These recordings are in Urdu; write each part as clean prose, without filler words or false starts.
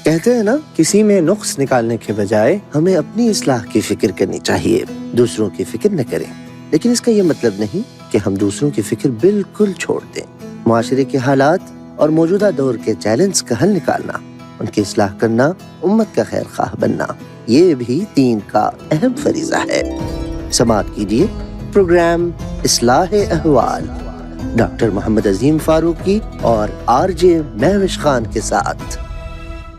کہتے ہیں نا، کسی میں نقص نکالنے کے بجائے ہمیں اپنی اصلاح کی فکر کرنی چاہیے، دوسروں کی فکر نہ کریں۔ لیکن اس کا یہ مطلب نہیں کہ ہم دوسروں کی فکر بالکل چھوڑ دیں۔ معاشرے کے حالات اور موجودہ دور کے چیلنج کا حل نکالنا، ان کی اصلاح کرنا، امت کا خیر خواہ بننا، یہ بھی دین کا اہم فریضہ ہے۔ سماعت کیجیے پروگرام اصلاح احوال ڈاکٹر محمد عظیم فاروقی اور RJ مہوش خان کے ساتھ۔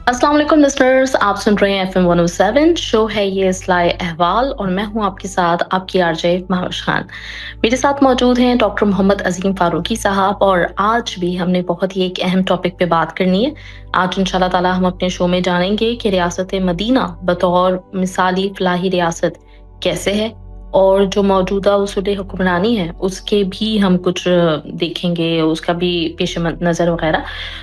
السلام علیکم لسنرز، آپ سن رہے ہیں FM 107 شو ہے یہ اصلاح احوال، اور میں ہوں آپ کے ساتھ آپ کی RJ مہوش خان۔ میرے ساتھ موجود ہیں ڈاکٹر محمد عظیم فاروقی صاحب، اور آج بھی ہم نے بہت ہی ایک اہم ٹاپک پہ بات کرنی ہے۔ آج انشاءاللہ تعالی ہم اپنے شو میں جانیں گے کہ ریاست مدینہ بطور مثالی فلاحی ریاست کیسے ہے، اور جو موجودہ اصول حکمرانی ہے اس کے بھی ہم کچھ دیکھیں گے، اس کا بھی پیش نظر وغیرہ۔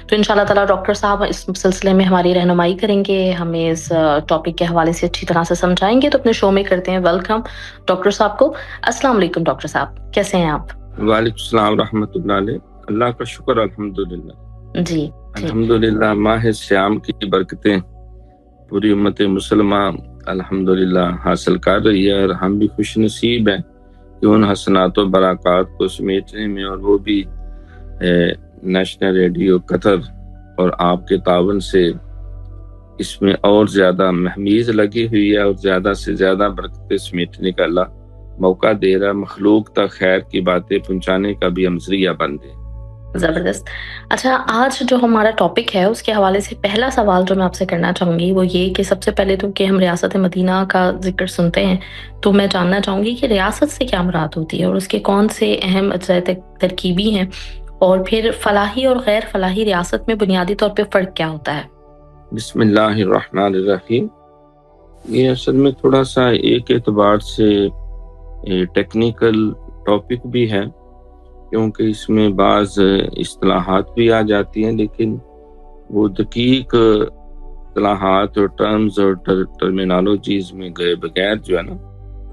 تو انشاءاللہ تعالی ڈاکٹر صاحب اس سلسلے میں ہماری رہنمائی کریں گے، ہمیں اس ٹاپک کے حوالے سے اچھی طرح سے سمجھائیں گے۔ تو اپنے شو میں کرتے ہیں ویلکم ڈاکٹر صاحب کو۔ السلام علیکم ڈاکٹر صاحب، کیسے ہیں آپ؟ وعلیکم السلام ورحمۃ اللہ علیہ، اللہ کا شکر الحمدللہ۔ جی الحمدللہ، ماہ سیام کی برکتیں پوری امت مسلمہ الحمدللہ حاصل کر رہی ہے، اور ہم بھی خوش نصیب ہیں کہ ان حسنات و برکات کو سمیٹنے میں، اور وہ بھی نیشنل ریڈیو قطر اور آپ کے تعاون سے اس میں اور زیادہ مہمیز لگی ہوئی ہے، اور زیادہ سے زیادہ برکتیں سمیٹنے کا اللہ موقع دے رہا ہے۔ مخلوق تک خیر کی باتیں پہنچانے کا بھی ہم ذریعہ بن دیں۔ زبردست۔ اچھا، آج جو ہمارا ٹاپک ہے اس کے حوالے سے پہلا سوال جو میں آپ سے کرنا چاہوں گی وہ یہ کہ سب سے پہلے تو کہ ہم ریاست مدینہ کا ذکر سنتے ہیں تو میں جاننا چاہوں گی کہ ریاست سے کیا مراد ہوتی ہے، اور اس کے کون سے اہم اجزاء ترکیبی ہیں، اور پھر فلاحی اور غیر فلاحی ریاست میں بنیادی طور پہ فرق کیا ہوتا ہے؟ بسم اللہ الرحمن الرحیم۔ یہ اصل میں تھوڑا سا ایک اعتبار سے ٹیکنیکل ٹاپک بھی ہے، کیونکہ اس میں بعض اصطلاحات بھی آ جاتی ہیں، لیکن وہ دقیق اصطلاحات اور ٹرمز اور ٹرمینالوجیز میں گئے بغیر جو ہے نا،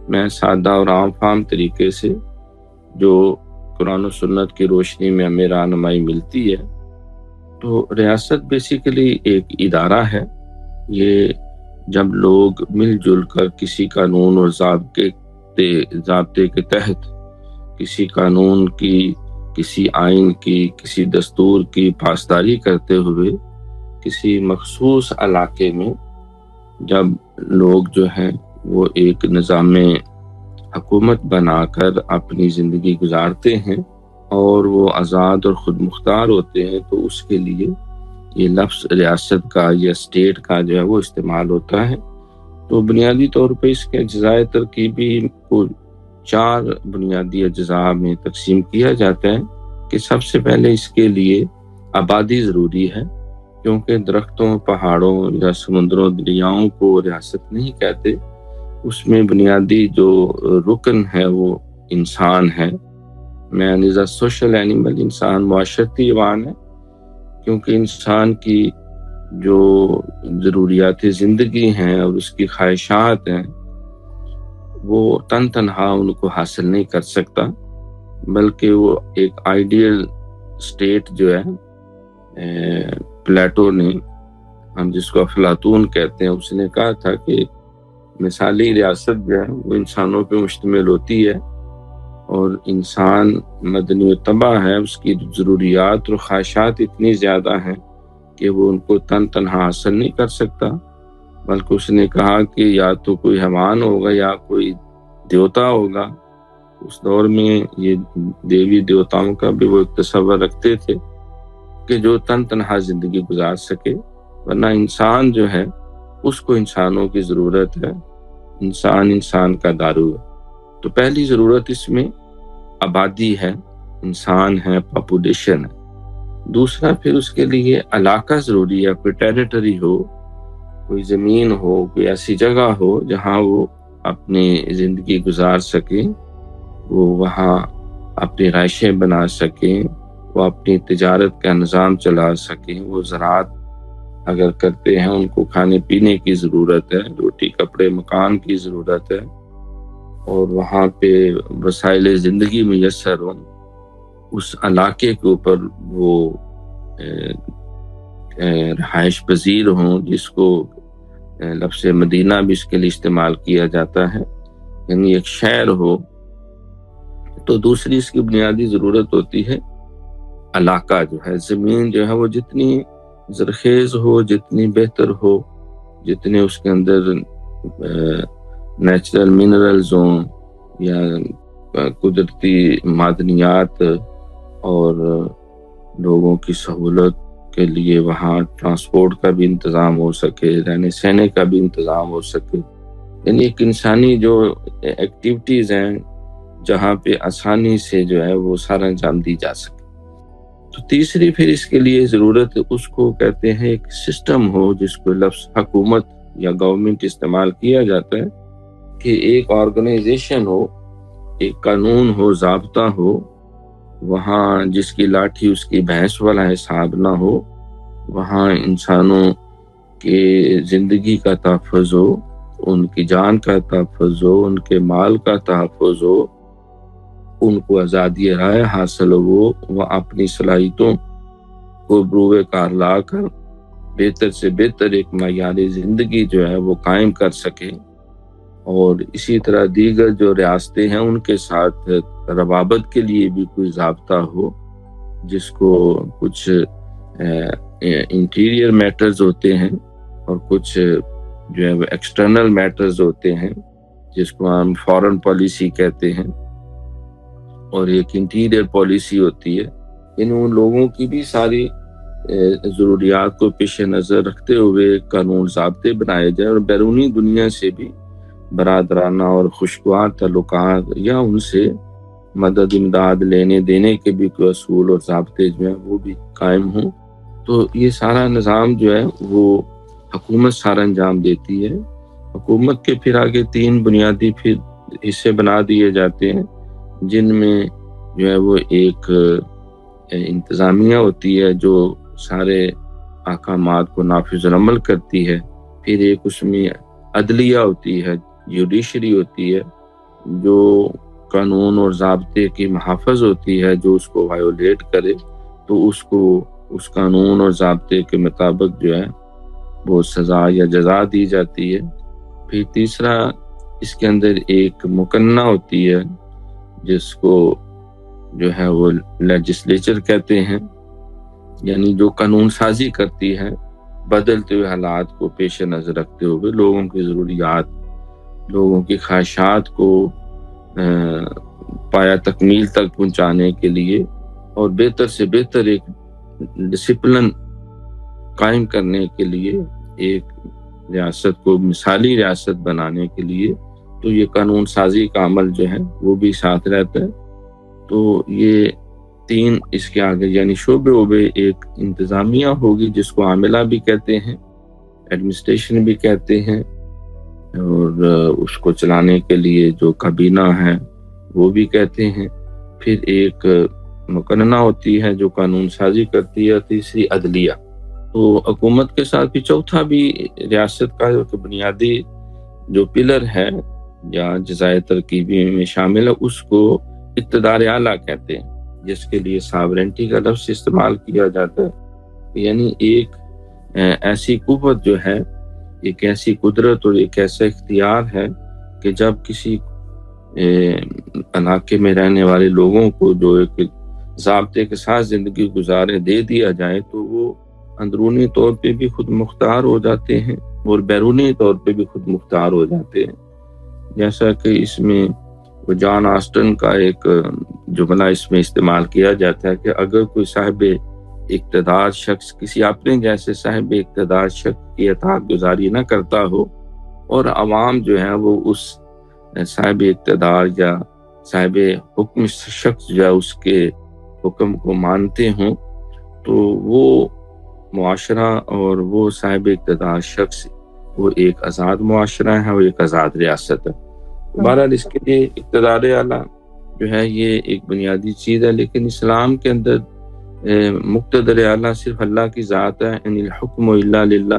میں سادہ اور عام فہم طریقے سے جو قرآن و سنت کی روشنی میں ہمیں رہنمائی ملتی ہے، تو ریاست بیسیکلی ایک ادارہ ہے۔ یہ جب لوگ مل جل کر کسی قانون اور ضابطے کے تحت کسی قانون کی، کسی آئین کی، کسی دستور کی پاسداری کرتے ہوئے کسی مخصوص علاقے میں جب لوگ جو ہیں وہ ایک نظام حکومت بنا کر اپنی زندگی گزارتے ہیں اور وہ آزاد اور خود مختار ہوتے ہیں، تو اس کے لیے یہ لفظ ریاست کا یا اسٹیٹ کا جو ہے وہ استعمال ہوتا ہے۔ تو بنیادی طور پہ اس کے اجزاء ترکیبی کو 4 بنیادی اجزاء میں تقسیم کیا جاتا ہے کہ سب سے پہلے اس کے لیے آبادی ضروری ہے، کیونکہ درختوں، پہاڑوں یا سمندروں، دریاؤں کو ریاست نہیں کہتے۔ اس میں بنیادی جو رکن ہے وہ انسان ہے۔ مین از اے سوشل اینیمل، انسان معاشرتی حیوان ہے، کیونکہ انسان کی جو ضروریات زندگی ہیں اور اس کی خواہشات ہیں وہ تنہا ان کو حاصل نہیں کر سکتا، بلکہ وہ ایک آئیڈیل اسٹیٹ جو ہے، پلیٹو نے، ہم جس کو افلاطون کہتے ہیں، اس نے کہا تھا کہ مثالی ریاست جو ہے وہ انسانوں پہ مشتمل ہوتی ہے، اور انسان مدنی و طبع ہے، اس کی ضروریات اور خواہشات اتنی زیادہ ہیں کہ وہ ان کو تنہا حاصل نہیں کر سکتا، بلکہ اس نے کہا کہ یا تو کوئی حیوان ہوگا یا کوئی دیوتا ہوگا۔ اس دور میں یہ دیوی دیوتاؤں کا بھی وہ ایک تصور رکھتے تھے کہ جو تنہا زندگی گزار سکے، ورنہ انسان جو ہے اس کو انسانوں کی ضرورت ہے، انسان کا دارو ہے۔ تو پہلی ضرورت اس میں آبادی ہے، انسان ہے، پاپولیشن ہے۔ دوسرا پھر اس کے لیے علاقہ ضروری ہے، کوئی ٹیریٹری ہو، کوئی زمین ہو، کوئی ایسی جگہ ہو جہاں وہ اپنی زندگی گزار سکیں، وہ وہاں اپنی رہائشیں بنا سکیں، وہ اپنی تجارت کا نظام چلا سکیں، وہ زراعت اگر کرتے ہیں ان کو کھانے پینے کی ضرورت ہے، روٹی کپڑے مکان کی ضرورت ہے، اور وہاں پہ وسائل زندگی میسر ہوں۔ اس علاقے کے اوپر وہ رہائش پذیر ہوں، جس کو لفظ مدینہ بھی اس کے لیے استعمال کیا جاتا ہے، یعنی ایک شہر ہو۔ تو دوسری اس کی بنیادی ضرورت ہوتی ہے علاقہ جو ہے، زمین جو ہے وہ جتنی زرخیز ہو، جتنی بہتر ہو، جتنے اس کے اندر نیچرل منرلز ہوں یا قدرتی معدنیات اور لوگوں کی سہولت کے لیے وہاں ٹرانسپورٹ کا بھی انتظام ہو سکے، رہنے سہنے کا بھی انتظام ہو سکے، یعنی ایک انسانی جو ایکٹیویٹیز ہیں جہاں پہ آسانی سے جو ہے وہ سارا انجام دی جا سکے۔ تو تیسری پھر اس کے لیے ضرورت اس کو کہتے ہیں ایک سسٹم ہو، جس کو لفظ حکومت یا گورنمنٹ استعمال کیا جاتا ہے، کہ ایک آرگنائزیشن ہو، ایک قانون ہو، ضابطہ ہو، وہاں جس کی لاٹھی اس کی بھینس والا حساب نہ ہو، وہاں انسانوں کے زندگی کا تحفظ ہو، ان کی جان کا تحفظ ہو، ان کے مال کا تحفظ ہو، ان کو آزادی رائے حاصل ہو، وہ اپنی صلاحیتوں کو بروئے کار لا کر بہتر سے بہتر ایک معیار زندگی جو ہے وہ قائم کر سکے، اور اسی طرح دیگر جو ریاستیں ہیں ان کے ساتھ روابط کے لیے بھی کوئی ضابطہ ہو، جس کو کچھ انٹیریئر میٹرز ہوتے ہیں اور کچھ جو ہے وہ ایکسٹرنل میٹرز ہوتے ہیں، جس کو ہم فارن پالیسی کہتے ہیں، اور ایک انٹیریئر پالیسی ہوتی ہے۔ ان لوگوں کی بھی ساری ضروریات کو پیش نظر رکھتے ہوئے قانون ضابطے بنائے جائے، اور بیرونی دنیا سے بھی برادرانہ اور خوشگوار تعلقات یا ان سے مدد امداد لینے دینے کے بھی کوئی اصول اور ضابطے جو ہیں وہ بھی قائم ہوں۔ تو یہ سارا نظام جو ہے وہ حکومت سارا انجام دیتی ہے۔ حکومت کے پھر آگے 3 بنیادی پھر حصے بنا دیے جاتے ہیں، جن میں جو ہے وہ ایک انتظامیہ ہوتی ہے جو سارے احکامات کو نافذ العمل کرتی ہے، پھر ایک اس میں عدلیہ ہوتی ہے، جوڈیشری ہوتی ہے جو قانون اور ضابطے کی محافظ ہوتی ہے، جو اس کو وائیولیٹ کرے تو اس کو اس قانون اور ضابطے کے مطابق جو ہے وہ سزا یا جزا دی جاتی ہے۔ پھر تیسرا اس کے اندر ایک مقننہ ہوتی ہے، جس کو جو ہے وہ لیجسلیچر کہتے ہیں، یعنی جو قانون سازی کرتی ہے بدلتے ہوئے حالات کو پیش نظر رکھتے ہوئے، لوگوں کی ضروریات، لوگوں کی خواہشات کو پایا تکمیل تک پہنچانے کے لیے اور بہتر سے بہتر ایک ڈسپلن قائم کرنے کے لیے، ایک ریاست کو مثالی ریاست بنانے کے لیے، تو یہ قانون سازی کا عمل جو ہے وہ بھی ساتھ رہتا ہے۔ تو یہ 3 اس کے آگے یعنی شعبے ایک انتظامیہ ہوگی جس کو عاملہ بھی کہتے ہیں، ایڈمنسٹریشن بھی کہتے ہیں، اور اس کو چلانے کے لیے جو کابینہ ہے وہ بھی کہتے ہیں۔ پھر ایک مقننہ ہوتی ہے جو قانون سازی کرتی ہے، تیسری عدلیہ۔ تو حکومت کے ساتھ بھی چوتھا بھی ریاست کا جو بنیادی جو پلر ہے یا جزائے ترکیبی میں شامل ہے، اس کو اقتدار اعلیٰ کہتے ہیں، جس کے لیے ساورنٹی کا لفظ استعمال کیا جاتا ہے، یعنی ایک ایسی قوت جو ہے، ایک ایسی قدرت اور ایک ایسا اختیار ہے کہ جب کسی علاقے میں رہنے والے لوگوں کو جو ایک ضابطے کے ساتھ زندگی گزارے دے دیا جائے تو وہ اندرونی طور پہ بھی خود مختار ہو جاتے ہیں اور بیرونی طور پہ بھی خود مختار ہو جاتے ہیں۔ جیسا کہ اس میں وہ جان آسٹن کا ایک جملہ اس میں استعمال کیا جاتا ہے کہ اگر کوئی صاحب اقتدار شخص کسی اپنے جیسے صاحب اقتدار شخص کی اطاعت گزاری نہ کرتا ہو اور عوام جو ہے وہ اس صاحب اقتدار یا صاحب حکم شخص جو ہے اس کے حکم کو مانتے ہوں، تو وہ معاشرہ اور وہ صاحب اقتدار شخص وہ ایک آزاد معاشرہ ہے، وہ ایک آزاد ریاست ہے۔ بہرحال اس کے لیے اقتدار اعلیٰ جو ہے یہ ایک بنیادی چیز ہے، لیکن اسلام کے اندر مقتدر اعلیٰ صرف اللہ کی ذات ہے، ان الحکم الا للہ،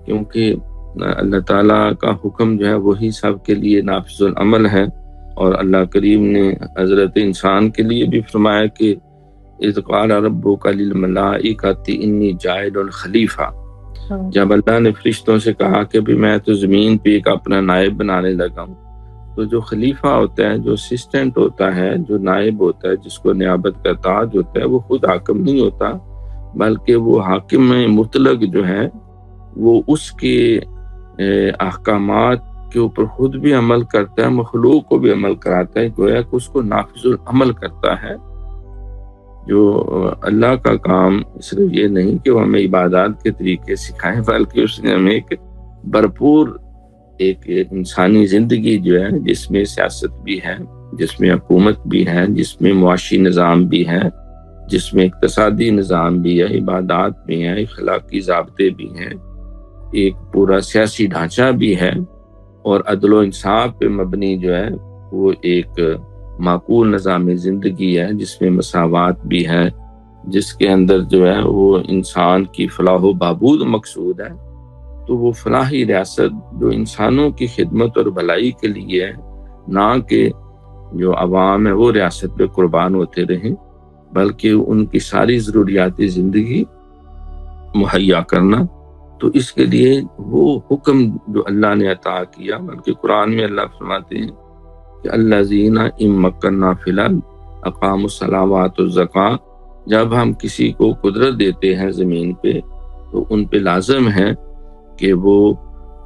کیونکہ اللہ تعالیٰ کا حکم جو ہے وہی سب کے لیے نافذ العمل ہے، اور اللہ کریم نے حضرت انسان کے لیے بھی فرمایا کہ اذ قال ربک للملائکۃ انی جاعل خلیفہ، جب اللہ نے فرشتوں سے کہا کہ بھی میں تو زمین پہ ایک اپنا نائب بنانے لگا ہوں، تو جو خلیفہ ہوتا ہے، جو اسسٹنٹ ہوتا ہے، جو نائب ہوتا ہے، جس کو نیابت کا تاج ہوتا ہے، وہ خود حاکم نہیں ہوتا، بلکہ وہ حاکم مطلق جو ہے وہ اس کے احکامات کے اوپر خود بھی عمل کرتا ہے، مخلوق کو بھی عمل کراتا ہے، گویا کہ اس کو نافذ العمل کرتا ہے۔ جو اللہ کا کام صرف یہ نہیں کہ وہ ہمیں عبادات کے طریقے سکھائیں، بلکہ اس نے ہمیں ایک بھرپور ایک انسانی زندگی جو ہے، جس میں سیاست بھی ہے، جس میں حکومت بھی ہے، جس میں معاشی نظام بھی ہے، جس میں اقتصادی نظام بھی ہے، عبادات بھی ہیں، اخلاقی ضابطے بھی ہیں، ایک پورا سیاسی ڈھانچہ بھی ہے، اور عدل و انصاف پہ مبنی جو ہے وہ ایک معقول نظام زندگی ہے، جس میں مساوات بھی ہے، جس کے اندر جو ہے وہ انسان کی فلاح و بہبود مقصود ہے۔ تو وہ فلاحی ریاست جو انسانوں کی خدمت اور بھلائی کے لیے ہے، نہ کہ جو عوام ہے وہ ریاست پہ قربان ہوتے رہیں، بلکہ ان کی ساری ضروریات زندگی مہیا کرنا۔ تو اس کے لیے وہ حکم جو اللہ نے عطا کیا، بلکہ قرآن میں اللہ فرماتے ہیں کہ الذین ان مکننا فی الارض اقاموا الصلاۃ وآتوا الزکوٰۃ، جب ہم کسی کو قدرت دیتے ہیں زمین پہ تو ان پہ لازم ہے کہ وہ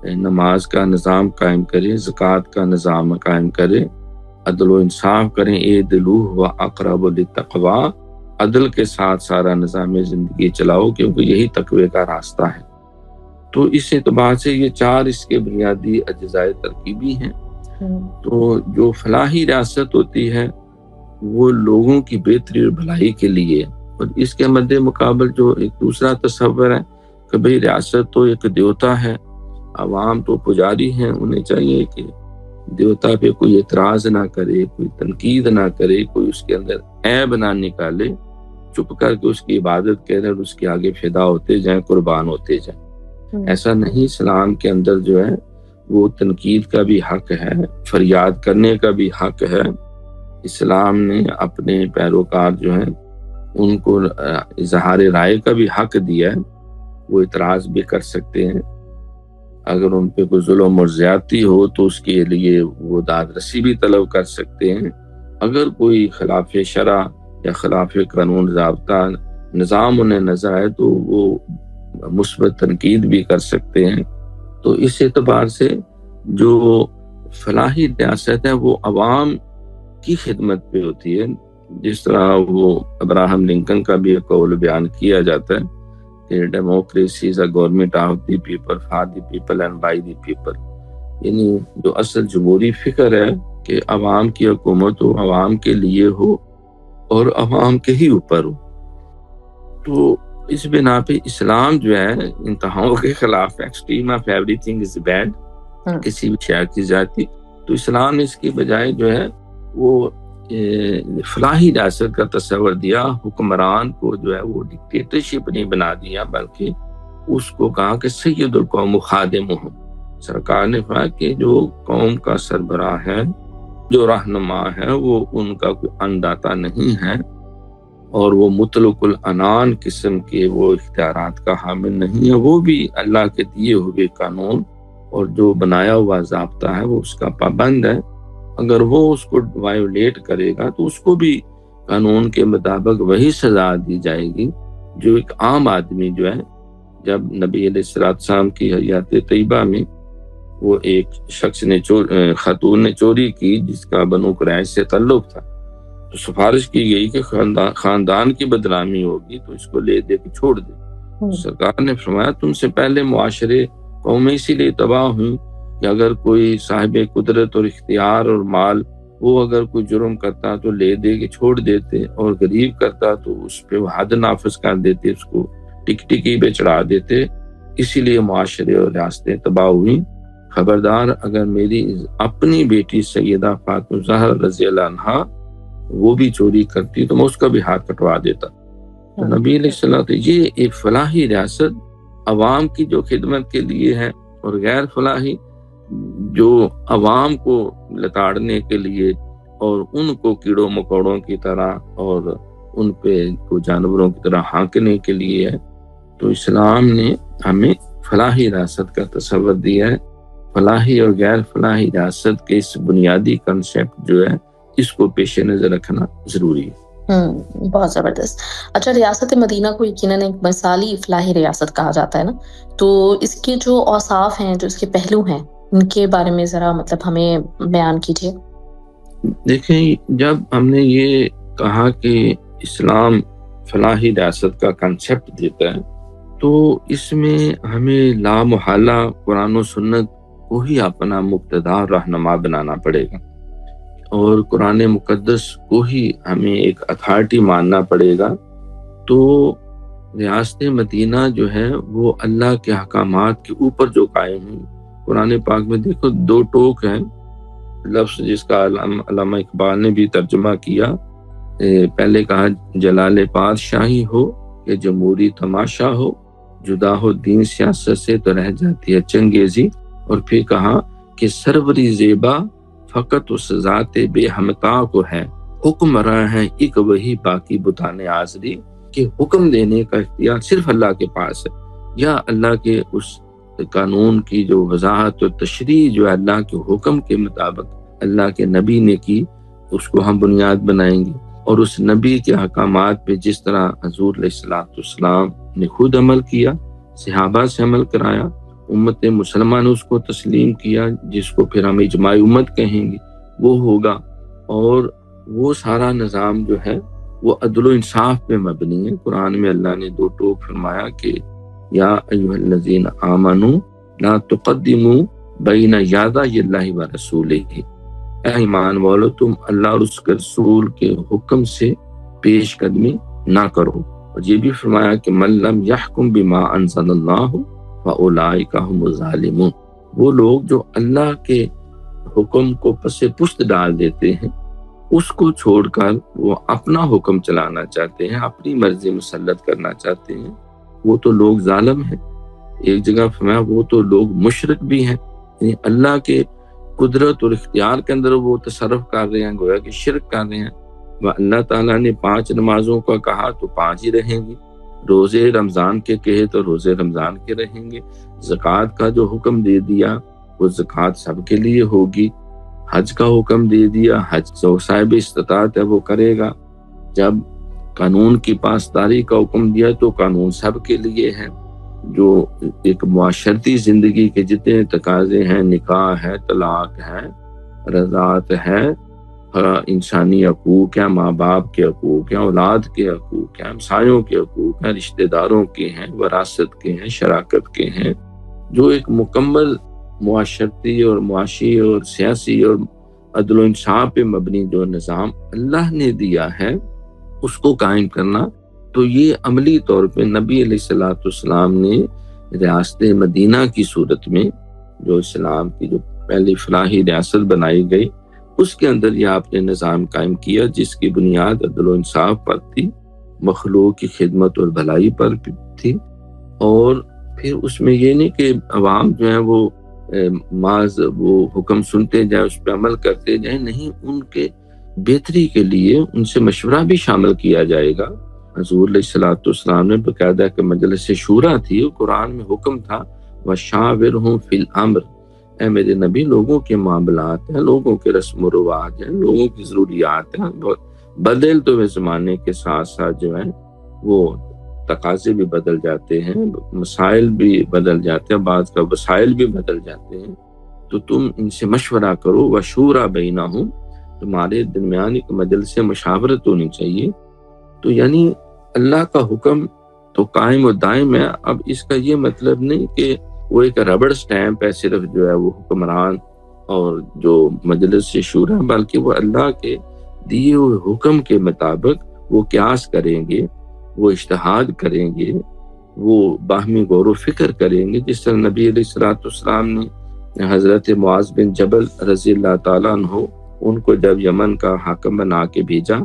نماز کا نظام قائم کرے، زکوٰۃ کا نظام قائم کرے، عدل و انصاف کریں، اعدلوا هو اقرب للتقویٰ، عدل کے ساتھ سارا نظام زندگی چلاؤ، کیونکہ یہی تقوی کا راستہ ہے۔ تو اس اعتبار سے یہ چار اس کے بنیادی اجزاء ترکیبی ہیں۔ تو جو فلاحی ریاست ہوتی ہے وہ لوگوں کی بہتری اور بھلائی کے لیے، اور اس کے مد مقابل جو ایک دوسرا تصور ہے کہ بھئی ریاست تو ایک دیوتا ہے، عوام تو پجاری ہیں، انہیں چاہیے کہ دیوتا پہ کوئی اعتراض نہ کرے، کوئی تنقید نہ کرے، کوئی اس کے اندر عیب نہ نکالے، چپ کر کے اس کی عبادت کرے اور اس کے آگے فدا ہوتے جائیں، قربان ہوتے جائیں۔ ایسا نہیں، اسلام کے اندر جو ہے وہ تنقید کا بھی حق ہے، فریاد کرنے کا بھی حق ہے۔ اسلام نے اپنے پیروکار جو ہیں ان کو اظہار رائے کا بھی حق دیا ہے، وہ اعتراض بھی کر سکتے ہیں، اگر ان پہ کوئی ظلم اور زیادتی ہو تو اس کے لیے وہ دادرسی بھی طلب کر سکتے ہیں، اگر کوئی خلاف شرع یا خلاف قانون ضابطہ نظام انہیں نظر آئے تو وہ مثبت تنقید بھی کر سکتے ہیں۔ تو اس اعتبار سے جو فلاحی ریاست ہے وہ عوام کی خدمت پہ ہوتی ہے، جس طرح وہ ابراہم لنکن کا بھی ایک قول بیان کیا جاتا ہے کہ democracy is a government of the people, for the people and by the people, یعنی جو اصل جمہوری فکر ہے کہ عوام کی حکومت ہو، عوام کے لیے ہو اور عوام کے ہی اوپر ہو۔ تو اس بنا پہ اسلام جو ہے انتہاؤں کے خلاف ہے، extreme of every thing is bad, کسی بھی شے کی ذاتی۔ تو اسلام نے اس کی بجائے جو ہے وہ فلاحی ریاست کا تصور دیا، حکمران کو جو ہے وہ ڈکٹیٹرشپ نہیں بنا دیا، بلکہ اس کو کہا کہ سید القوم خادمہم، سرکار نے کہا کہ جو قوم کا سربراہ ہے، جو رہنما ہے، وہ ان کا کوئی انداتا نہیں ہے، اور وہ مطلق العنان قسم کے وہ اختیارات کا حامل نہیں ہے، وہ بھی اللہ کے دیے ہوئے قانون اور جو بنایا ہوا ضابطہ ہے وہ اس کا پابند ہے۔ اگر وہ اس کو وائیولیٹ کرے گا تو اس کو بھی قانون کے مطابق وہی سزا دی جائے گی جو ایک عام آدمی جو ہے۔ جب نبی علیہ السلام کی حیات طیبہ میں وہ ایک شخص نے خاتون نے چوری کی جس کا بنو قریظہ سے تعلق تھا، تو سفارش کی گئی کہ خاندان کی بدنامی ہوگی تو اس کو لے دے کے چھوڑ دے۔ سرکار نے فرمایا تم سے پہلے معاشرے قومیں اسی لیے تباہ ہوئیں کہ اگر کوئی صاحب قدرت اور اختیار اور مال وہ اگر کوئی جرم کرتا تو لے دے کے چھوڑ دیتے، اور غریب کرتا تو اس پہ وہ حد نافذ کر دیتے، اس کو ٹکی پہ چڑھا دیتے، اسی لیے معاشرے اور ریاستیں تباہ ہوئیں۔ خبردار اگر میری اپنی بیٹی سیدہ فاطمہ زہرا رضی اللہ عنہا وہ بھی چوری کرتی تو میں اس کا بھی ہاتھ کٹوا دیتا۔ تو نبی علیہ السلام یہ ایک فلاحی ریاست عوام کی جو خدمت کے لیے ہے، اور غیر فلاحی جو عوام کو لتاڑنے کے لیے اور ان کو کیڑوں مکوڑوں کی طرح اور ان پہ کو جانوروں کی طرح ہانکنے کے لیے ہے. تو اسلام نے ہمیں فلاحی ریاست کا تصور دیا ہے. فلاحی اور غیر فلاحی ریاست کے اس بنیادی کنسیپٹ جو ہے اس کو پیش نظر رکھنا ضروری ہے. بہت زبردست. اچھا، ریاست مدینہ کو یقیناً ایک مثالی فلاحی ریاست کہا جاتا ہے نا، تو اس کے جو اوصاف ہیں، جو اس کے پہلو ہیں، ان کے بارے میں ذرا ہمیں بیان کیجیے. دیکھیں، جب ہم نے یہ کہا کہ اسلام فلاحی ریاست کا کنسیپٹ دیتا ہے تو اس میں ہمیں لا محالہ قرآن و سنت کو ہی اپنا مقتدار رہنما بنانا پڑے گا، اور قرآن مقدس کو ہی ہمیں ایک اتھارٹی ماننا پڑے گا. تو ریاست مدینہ جو ہے وہ اللہ کے احکامات کے اوپر جو قائم ہے. قرآن پاک میں دیکھو 2 ٹوک ہیں، لفظ جس کا علامہ اقبال نے بھی ترجمہ کیا. پہلے کہا جلال پادشاہی ہو کہ جمہوری تماشا ہو، جدا ہو دین سیاست سے تو رہ جاتی ہے چنگیزی. اور پھر کہا کہ سروری زیبا فقط اس ذات بے ہمتا کو ہے، حکم رہا ہے ایک وہی باقی بتانے آزری. کہ حکم دینے کا اختیار صرف اللہ کے پاس ہے، یا اللہ کے اس قانون کی جو وضاحت و تشریح جو اللہ کے حکم کے مطابق اللہ کے نبی نے کی، اس کو ہم بنیاد بنائیں گے. اور اس نبی کے احکامات پہ جس طرح حضور علیہ السلام نے خود عمل کیا، صحابہ سے عمل کرایا، امت مسلمہ نے اس کو تسلیم کیا، جس کو پھر ہم اجماع امت کہیں گے، وہ ہوگا. اور وہ سارا نظام جو ہے وہ عدل و انصاف پہ مبنی ہے. قرآن میں اللہ نے 2 ٹوک فرمایا کہ یا ایھا الذین آمنوا لا تقدموا بین یدی اللہ و رسولہ، اے ایمان والو تم اللہ اور اس کے رسول کے حکم سے پیش قدمی نہ کرو. اور یہ بھی فرمایا کہ من لم یحکم بما انزل اللہ فاولئک هم الظالمون، وہ لوگ جو اللہ کے حکم کو پس پشت ڈال دیتے ہیں، اس کو چھوڑ کر وہ اپنا حکم چلانا چاہتے ہیں، اپنی مرضی مسلط کرنا چاہتے ہیں، وہ تو لوگ ظالم ہیں. ایک جگہ فرمایا وہ تو لوگ مشرک بھی ہیں، یعنی اللہ کے قدرت اور اختیار کے اندر وہ تصرف کر رہے ہیں، گویا کہ شرک کر رہے ہیں. اللہ تعالیٰ نے 5 نمازوں کا کہا تو 5 ہی رہیں گی، روزے رمضان کے کہے تو روزے رمضان کے رہیں گے، زکوٰۃ کا جو حکم دے دیا وہ زکوٰۃ سب کے لیے ہوگی، حج کا حکم دے دیا حج جو صاحب استطاعت ہے وہ کرے گا، جب قانون کی پاسداری کا حکم دیا تو قانون سب کے لیے ہے. جو ایک معاشرتی زندگی کے جتنے تقاضے ہیں، نکاح ہے، طلاق ہے، رضاعت ہے، انسانی حقوق ہیں، ماں باپ کے حقوق ہیں، اولاد کے حقوق ہیں، ہمسایوں کے حقوق ہیں، رشتہ داروں کے ہیں، وراثت کے ہیں، شراکت کے ہیں، جو ایک مکمل معاشرتی اور معاشی اور سیاسی اور عدل و انصاف پہ مبنی جو نظام اللہ نے دیا ہے اس کو قائم کرنا. تو یہ عملی طور پہ نبی علیہ السلام نے ریاست مدینہ کی صورت میں جو اسلام کی جو پہلی فلاحی ریاست بنائی گئی اس کے اندر یہ آپ نے نظام قائم کیا، جس کی بنیاد عدل و انصاف پر تھی، مخلوق کی خدمت اور بھلائی پر تھی. اور پھر اس میں یہ نہیں کہ عوام جو ہیں وہ محض وہ حکم سنتے جائیں، اس پہ عمل کرتے جائیں، نہیں، ان کے بہتری کے لیے ان سے مشورہ بھی شامل کیا جائے گا. حضور علیہ السلام نے باقاعدہ کہ مجلس شورا تھی، قرآن میں حکم تھا وَشَاوِرْهُمْ فِي الْأَمْرِ، اے میرے نبی لوگوں کے معاملات ہیں، لوگوں کے رسم و رواج ہیں، لوگوں کی ضروریات ہیں، بدلتے ہوئے زمانے کے ساتھ ساتھ جو ہے وہ تقاضے بھی بدل جاتے ہیں، مسائل بھی بدل جاتے ہیں، بعض کا وسائل بھی بدل جاتے ہیں، تو تم ان سے مشورہ کرو. وَشُورَا بَيْنَهُمْ، تمہارے درمیان ایک مجلس مشاورت ہونی چاہیے. تو یعنی اللہ کا حکم تو قائم و دائم ہے. اب اس کا یہ مطلب نہیں کہ وہ ایک ربڑ سٹیمپ ہے صرف جو ہے وہ حکمران اور جو مجلس شورا، بلکہ وہ اللہ کے دیے ہوئے حکم کے مطابق وہ قیاس کریں گے، وہ اجتہاد کریں گے، وہ باہمی غور و فکر کریں گے. جس طرح نبی علیہ السلام نے حضرت معاذ بن جبل رضی اللہ تعالیٰ عنہ ان کو جب یمن کا حاکم بنا کے بھیجا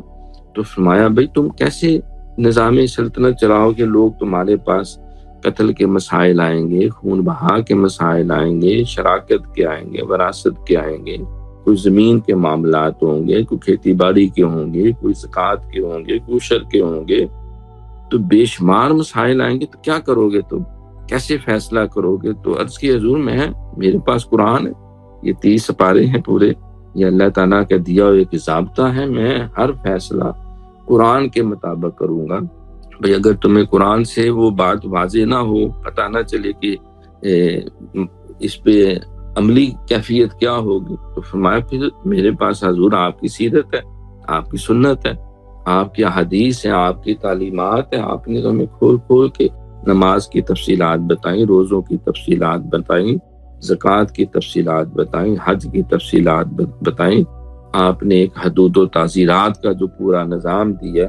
تو فرمایا بھئی تم کیسے نظام سلطنت چلاؤ گے، لوگ تمہارے پاس قتل کے مسائل آئیں گے، خون بہا کے مسائل آئیں گے، شراکت کے آئیں گے، وراثت کے آئیں گے، کوئی زمین کے معاملات ہوں گے، کوئی کھیتی باڑی کے ہوں گے، کوئی زکوٰۃ کے ہوں گے، کوئی عشر کے ہوں گے، تو بے شمار مسائل آئیں گے. تو کیا کرو گے تم؟ کیسے فیصلہ کرو گے؟ تو عرض کی حضور میرے پاس قرآن ہے، یہ 30 سپارے ہیں پورے، یہ اللہ تعالیٰ کا دیا ہوا ایک ضابطہ ہے، میں ہر فیصلہ قرآن کے مطابق کروں گا. بھئی اگر تمہیں قرآن سے وہ بات واضح نہ ہو، پتہ نہ چلے کہ اس پہ عملی کیفیت کیا ہوگی، تو فرمایا پھر میرے پاس حضور آپ کی سیرت ہے، آپ کی سنت ہے، آپ کی حدیث ہے، آپ کی تعلیمات ہیں. آپ نے ہمیں کھول کھول کے نماز کی تفصیلات بتائیں، روزوں کی تفصیلات بتائیں، زکوٰۃ کی تفصیلات بتائیں، حج کی تفصیلات بتائیں. آپ نے ایک حدود و تعزیرات کا جو پورا نظام دیا،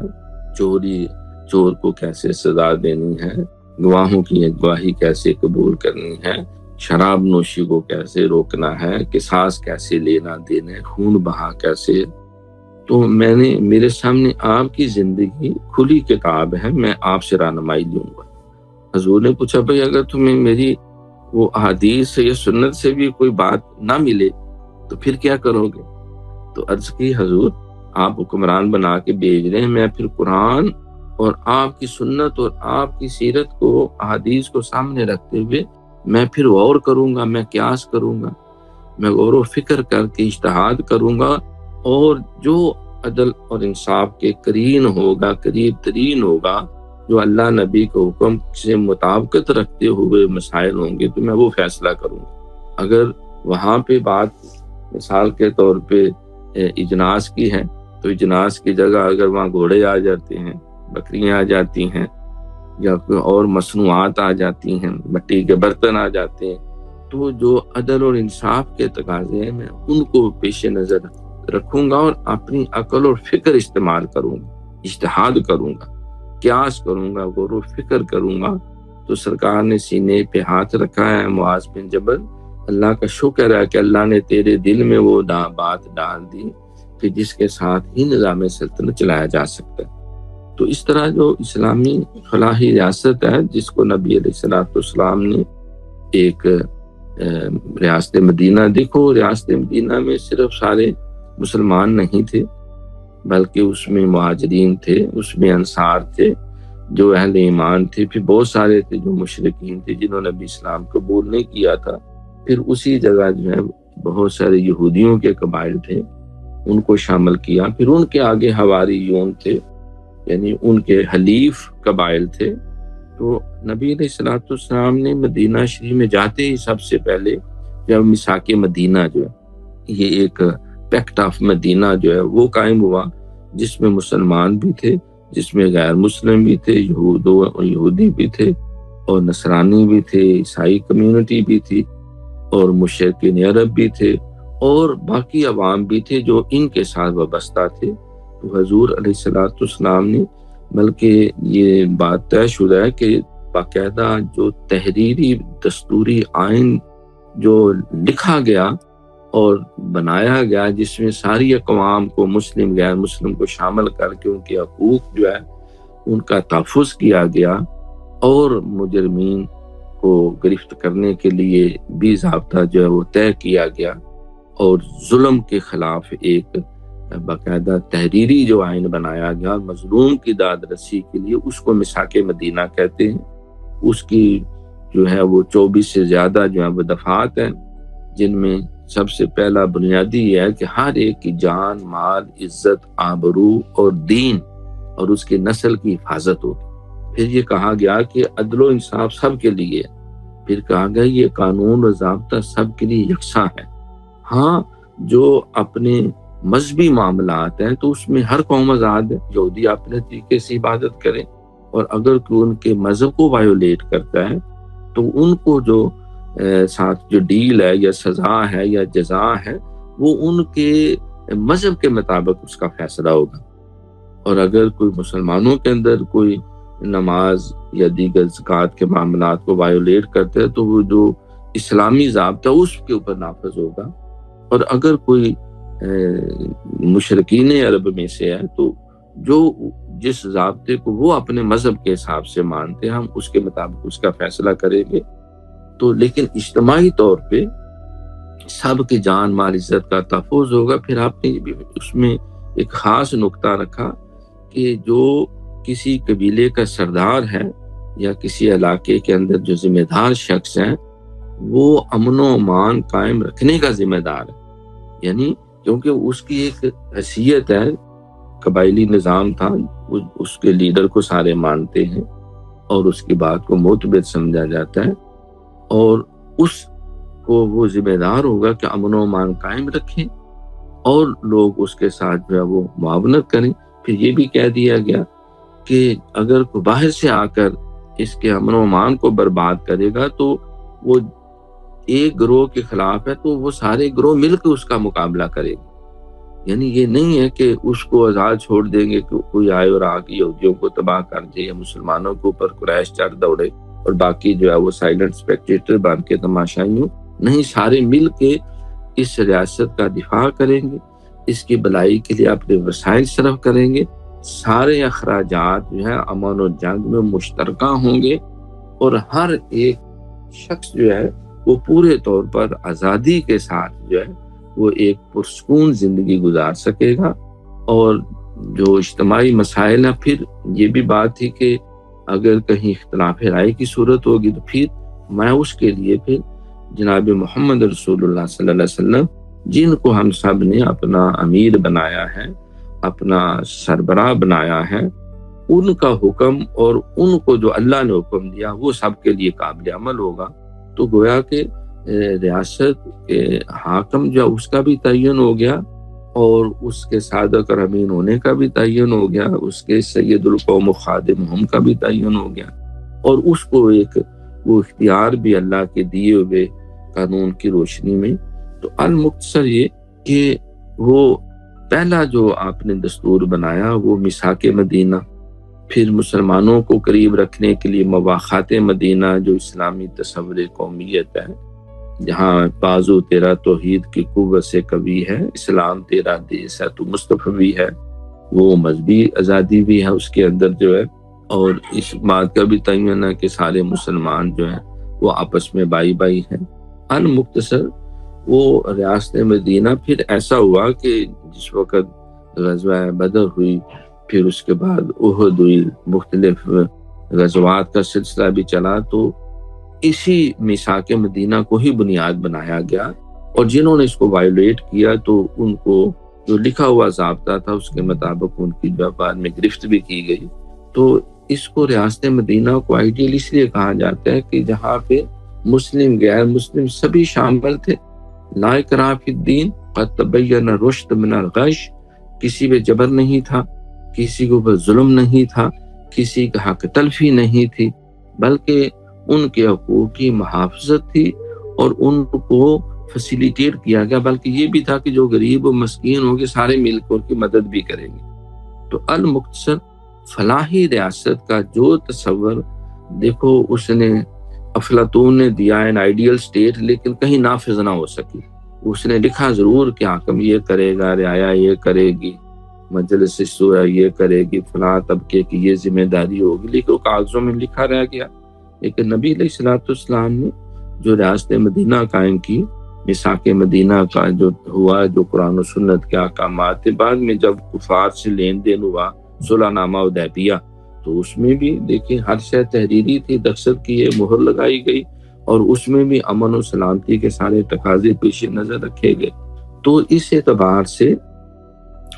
چور کو کیسے سزا دینی ہے، گواہوں کی گواہی کیسے قبول کرنی ہے، شراب نوشی کو کیسے روکنا ہے، قصاص کیسے لینا دینا ہے، خون بہا کیسے. تو میرے سامنے آپ کی زندگی کھلی کتاب ہے، میں آپ سے رہنمائی لوں گا. حضور نے پوچھا بھئی اگر تمہیں میری وہ احادیث یا سنت سے بھی کوئی بات نہ ملے تو پھر کیا کرو گے؟ تو عرض کی حضور آپ حکمران بنا کے بھیج رہے ہیں، میں پھر قرآن اور آپ کی سنت اور آپ کی سیرت کو، احادیث کو سامنے رکھتے ہوئے میں پھر غور کروں گا، میں قیاس کروں گا، میں غور و فکر کر کے اجتہاد کروں گا، اور جو عدل اور انصاف کے قریب ترین ہوگا، جو اللہ نبی کے حکم سے مطابقت رکھتے ہوئے مسائل ہوں گے، تو میں وہ فیصلہ کروں گا. اگر وہاں پہ بات مثال کے طور پہ اجناس کی ہے، تو اجناس کی جگہ اگر وہاں گھوڑے آ جاتے ہیں، بکریاں آ جاتی ہیں، یا کوئی اور مصنوعات آ جاتی ہیں، مٹی کے برتن آ جاتے ہیں، تو جو عدل اور انصاف کے تقاضے ہیں میں ان کو پیش نظر رکھوں گا اور اپنی عقل اور فکر استعمال کروں گا، اجتہاد کروں گا، قیاس کروں گا، غور و فکر کروں گا. تو سرکار نے سینے پہ ہاتھ رکھا ہے، معاذ بن جبل، اللہ کا شکر ہے کہ اللہ نے تیرے دل میں وہ بات ڈال دی کہ جس کے ساتھ ہی نظام سلطنت چلایا جا سکتا ہے. تو اس طرح جو اسلامی فلاحی ریاست ہے، جس کو نبی علیہ السلام نے ایک ریاست مدینہ، دیکھو ریاست مدینہ میں صرف سارے مسلمان نہیں تھے، بلکہ اس میں مہاجرین تھے، اس میں انصار تھے جو اہل ایمان تھے، پھر بہت سارے تھے جو مشرکین تھے جنہوں نے بھی اسلام قبول نہیں کیا تھا. پھر اسی جگہ جو ہے بہت سارے یہودیوں کے قبائل تھے، ان کو شامل کیا. پھر ان کے آگے حواریون تھے، یعنی ان کے حلیف قبائل تھے. تو نبی علیہ السلام نے مدینہ شریف میں جاتے ہی سب سے پہلے جب میثاق مدینہ جو ہے، یہ ایک پیکٹ آف مدینہ جو ہے وہ قائم ہوا، جس میں مسلمان بھی تھے، جس میں غیر مسلم بھی تھے، یہودی بھی تھے، اور نصرانی بھی تھے، عیسائی کمیونٹی بھی تھی، اور مشرکین عرب بھی تھے، اور باقی عوام بھی تھے جو ان کے ساتھ وابستہ تھے. تو حضور علیہ السلام نے، بلکہ یہ بات طے شدہ ہے کہ باقاعدہ جو تحریری دستوری آئین جو لکھا گیا اور بنایا گیا، جس میں ساری اقوام کو، مسلم غیر مسلم کو شامل کر کے ان کے حقوق جو ہے ان کا تحفظ کیا گیا، اور مجرمین کو گرفت کرنے کے لیے بھی ضابطہ جو ہے وہ طے کیا گیا، اور ظلم کے خلاف ایک باقاعدہ تحریری جو آئین بنایا گیا مظلوم کی داد رسی کے لیے، اس کو میثاق مدینہ کہتے ہیں. اس کی جو ہے وہ 24 سے زیادہ جو ہے وہ دفعات ہیں، جن میں سب سے پہلا بنیادی یہ ہے کہ ہر ایک کی جان، مال، عزت، آبرو اور دین اور اس کی نسل کی حفاظت ہوگی. پھر یہ کہا گیا کہ عدل و انصاف سب کے لیے، پھر کہا گیا یہ قانون و ضابطہ سب کے لیے یکساں ہے. ہاں جو اپنے مذہبی معاملات ہیں تو اس میں ہر قوم آزاد ہے، یہودی اپنے طریقے سے عبادت کریں، اور اگر کوئی ان کے مذہب کو وایولیٹ کرتا ہے تو ان کو جو ساتھ جو ڈیل ہے یا سزا ہے یا جزا ہے وہ ان کے مذہب کے مطابق اس کا فیصلہ ہوگا. اور اگر کوئی مسلمانوں کے اندر کوئی نماز یا دیگر زکوٰۃ کے معاملات کو وایولیٹ کرتا ہے تو وہ جو اسلامی ضابطہ اس کے اوپر نافذ ہوگا. اور اگر کوئی مشرکین عرب میں سے ہے تو جو جس ضابطے کو وہ اپنے مذہب کے حساب سے مانتے ہیں ہم اس کے مطابق اس کا فیصلہ کریں گے. تو لیکن اجتماعی طور پہ سب کی جان مال عزت کا تحفظ ہوگا۔ پھر آپ نے بھی اس میں ایک خاص نقطہ رکھا کہ جو کسی قبیلے کا سردار ہے یا کسی علاقے کے اندر جو ذمہ دار شخص ہے وہ امن و امان قائم رکھنے کا ذمہ دار ہے، یعنی کیونکہ اس کی ایک حیثیت ہے، قبائلی نظام تھا، اس کے لیڈر کو سارے مانتے ہیں اور اس کی بات کو معتبر سمجھا جاتا ہے، اور اس کو وہ ذمہ دار ہوگا کہ امن و امان قائم رکھیں اور لوگ اس کے ساتھ جو ہے وہ معاونت کریں۔ پھر یہ بھی کہہ دیا گیا کہ اگر کوئی باہر سے آ کر اس کے امن و امان کو برباد کرے گا تو وہ ایک گروہ کے خلاف ہے تو وہ سارے گروہ مل کے اس کا مقابلہ کرے گا، یعنی یہ نہیں ہے کہ اس کو آزاد چھوڑ دیں گے کہ کوئی آئے اور آ کے یہودیوں کو تباہ کر دے یا مسلمانوں کے اوپر قریش چڑھ دوڑے اور باقی جو ہے وہ سائلنٹ اسپیکٹیٹر بن کے تماشائی ہوں۔ نہیں، سارے مل کے اس ریاست کا دفاع کریں گے، اس کی بھلائی کے لیے اپنے وسائل صرف کریں گے، سارے اخراجات جو ہے امن و جنگ میں مشترکہ ہوں گے اور ہر ایک شخص جو ہے وہ پورے طور پر آزادی کے ساتھ جو ہے وہ ایک پرسکون زندگی گزار سکے گا۔ اور جو اجتماعی مسائل ہیں، پھر یہ بھی بات تھی کہ اگر کہیں اختلاف رائے کی صورت ہوگی تو پھر میں اس کے لیے پھر جناب محمد رسول اللہ صلی اللہ علیہ وسلم، جن کو ہم سب نے اپنا امیر بنایا ہے، اپنا سربراہ بنایا ہے، ان کا حکم اور ان کو جو اللہ نے حکم دیا وہ سب کے لیے قابل عمل ہوگا۔ تو گویا کہ ریاست کے حاکم جو اس کا بھی تعین ہو گیا اور اس کے صادق اور امین ہونے کا بھی تعین ہو گیا، اس کے سید القوم و خادم ہم کا بھی تعین ہو گیا، اور اس کو ایک وہ اختیار بھی اللہ کے دیے ہوئے قانون کی روشنی میں۔ تو المختصر یہ کہ وہ پہلا جو آپ نے دستور بنایا وہ میثاق مدینہ، پھر مسلمانوں کو قریب رکھنے کے لیے مواخات مدینہ جو اسلامی تصور قومیت ہے، جہاں بازو تیرا توحید کی قوت سے قوی ہے، اسلام تیرا دیس ہے تو مصطفی ہے، وہ مذہبی آزادی بھی ہے اس کے اندر جو ہے، اور اس بات کا بھی تعین ہے کہ سارے مسلمان جو ہیں وہ آپس میں بھائی بھائی ہیں۔ المختصر وہ ریاست مدینہ پھر ایسا ہوا کہ جس وقت غزوہ بدر ہوئی، پھر اس کے بعد احد ہوئی، مختلف غزوات کا سلسلہ بھی چلا، تو اسی میثاق مدینہ کو ہی بنیاد بنایا گیا، اور جنہوں نے اس کو وائلیٹ کیا تو ان کو جو لکھا ہوا ضابطہ تھا اس کے مطابق ان کی بعد میں گرفت بھی کی گئی۔ تو اس کو ریاست مدینہ کو آئیڈیل اس لیے کہا جاتا ہے کہ جہاں پہ مسلم غیر مسلم سبھی شامل تھے، لا اکراہ فی الدین، قد تبین الرشد من الغی، کسی پہ جبر نہیں تھا، کسی کو اوپر ظلم نہیں تھا، کسی کا حق تلفی نہیں تھی، بلکہ ان کے حقوق کی محافظت تھی اور ان کو فیسیلیٹیٹ کیا گیا، بلکہ یہ بھی تھا کہ جو غریب و مسکین ہوں گے سارے مل کر ان کی مدد بھی کریں گے۔ تو المختصر فلاحی ریاست کا جو تصور دیکھو اس نے افلاطون نے دیا ہے آئیڈیل اسٹیٹ، لیکن کہیں نافذ نہ ہو سکی۔ اس نے لکھا ضرور کہ حاکم یہ کرے گا، رعایا یہ کرے گی، مجلس شورا یہ کرے گی، فلاں طبقے کی یہ ذمہ داری ہوگی، لیکن وہ کاغذوں میں لکھا رہ گیا۔ لیکن نبی علیہ الصلوۃ والسلام نے جو ریاست مدینہ قائم کی، میثاق مدینہ کا جو ہوا، جو قرآن و سنت کے احکامات تھے، بعد میں جب کفار سے لین دین ہوا، صلح نامہ حدیبیہ، تو اس میں بھی دیکھیں ہر شے تحریری تھی، دستخط کی مہر لگائی گئی، اور اس میں بھی امن و سلامتی کے سارے تقاضے پیش نظر رکھے گئے۔ تو اس اعتبار سے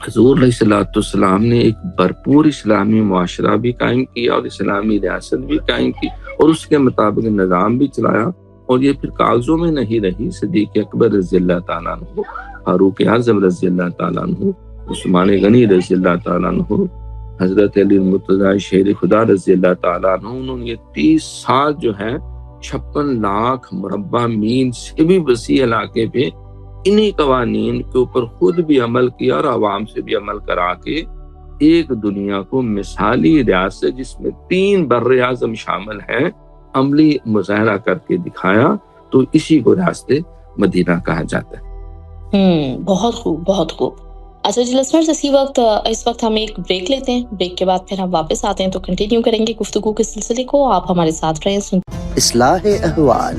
حضور علیہ الصلوۃ والسلام نے ایک بھرپور اسلامی معاشرہ بھی قائم کیا اور اسلامی ریاست بھی قائم کی، اور اس کے مطابق نظام بھی چلایا، اور یہ پھر کاغذوں میں نہیں رہی۔ صدیق اکبر رضی اللہ تعالیٰ عنہ، فاروق اعظم رضی اللہ تعالیٰ عنہ، عثمان غنی رضی اللہ تعالیٰ عنہ، حضرت علی المرتضیٰ شیر خدا رضی اللہ تعالیٰ عنہ، انہوں نے 30 سال جو ہے 56 لاکھ مربع میل سے بھی وسیع علاقے پہ انہی قوانین کے اوپر خود بھی عمل کیا اور عوام سے بھی عمل کرا کے ایک دنیا کو مثالی ریاست جس میں 3 بر اعظم شامل ہیں عملی مظاہرہ کر کے دکھایا۔ تو اسی کو ریاست مدینہ کہا جاتا ہے۔ بہت خوب، بہت خوب۔ اچھا جی لسنرز، اس وقت ہم ایک بریک لیتے ہیں، بریک کے بعد پھر ہم واپس آتے ہیں تو کنٹینیو کریں گے گفتگو کے سلسلے کو۔ آپ ہمارے ساتھ رہیں۔ اصلاح احوال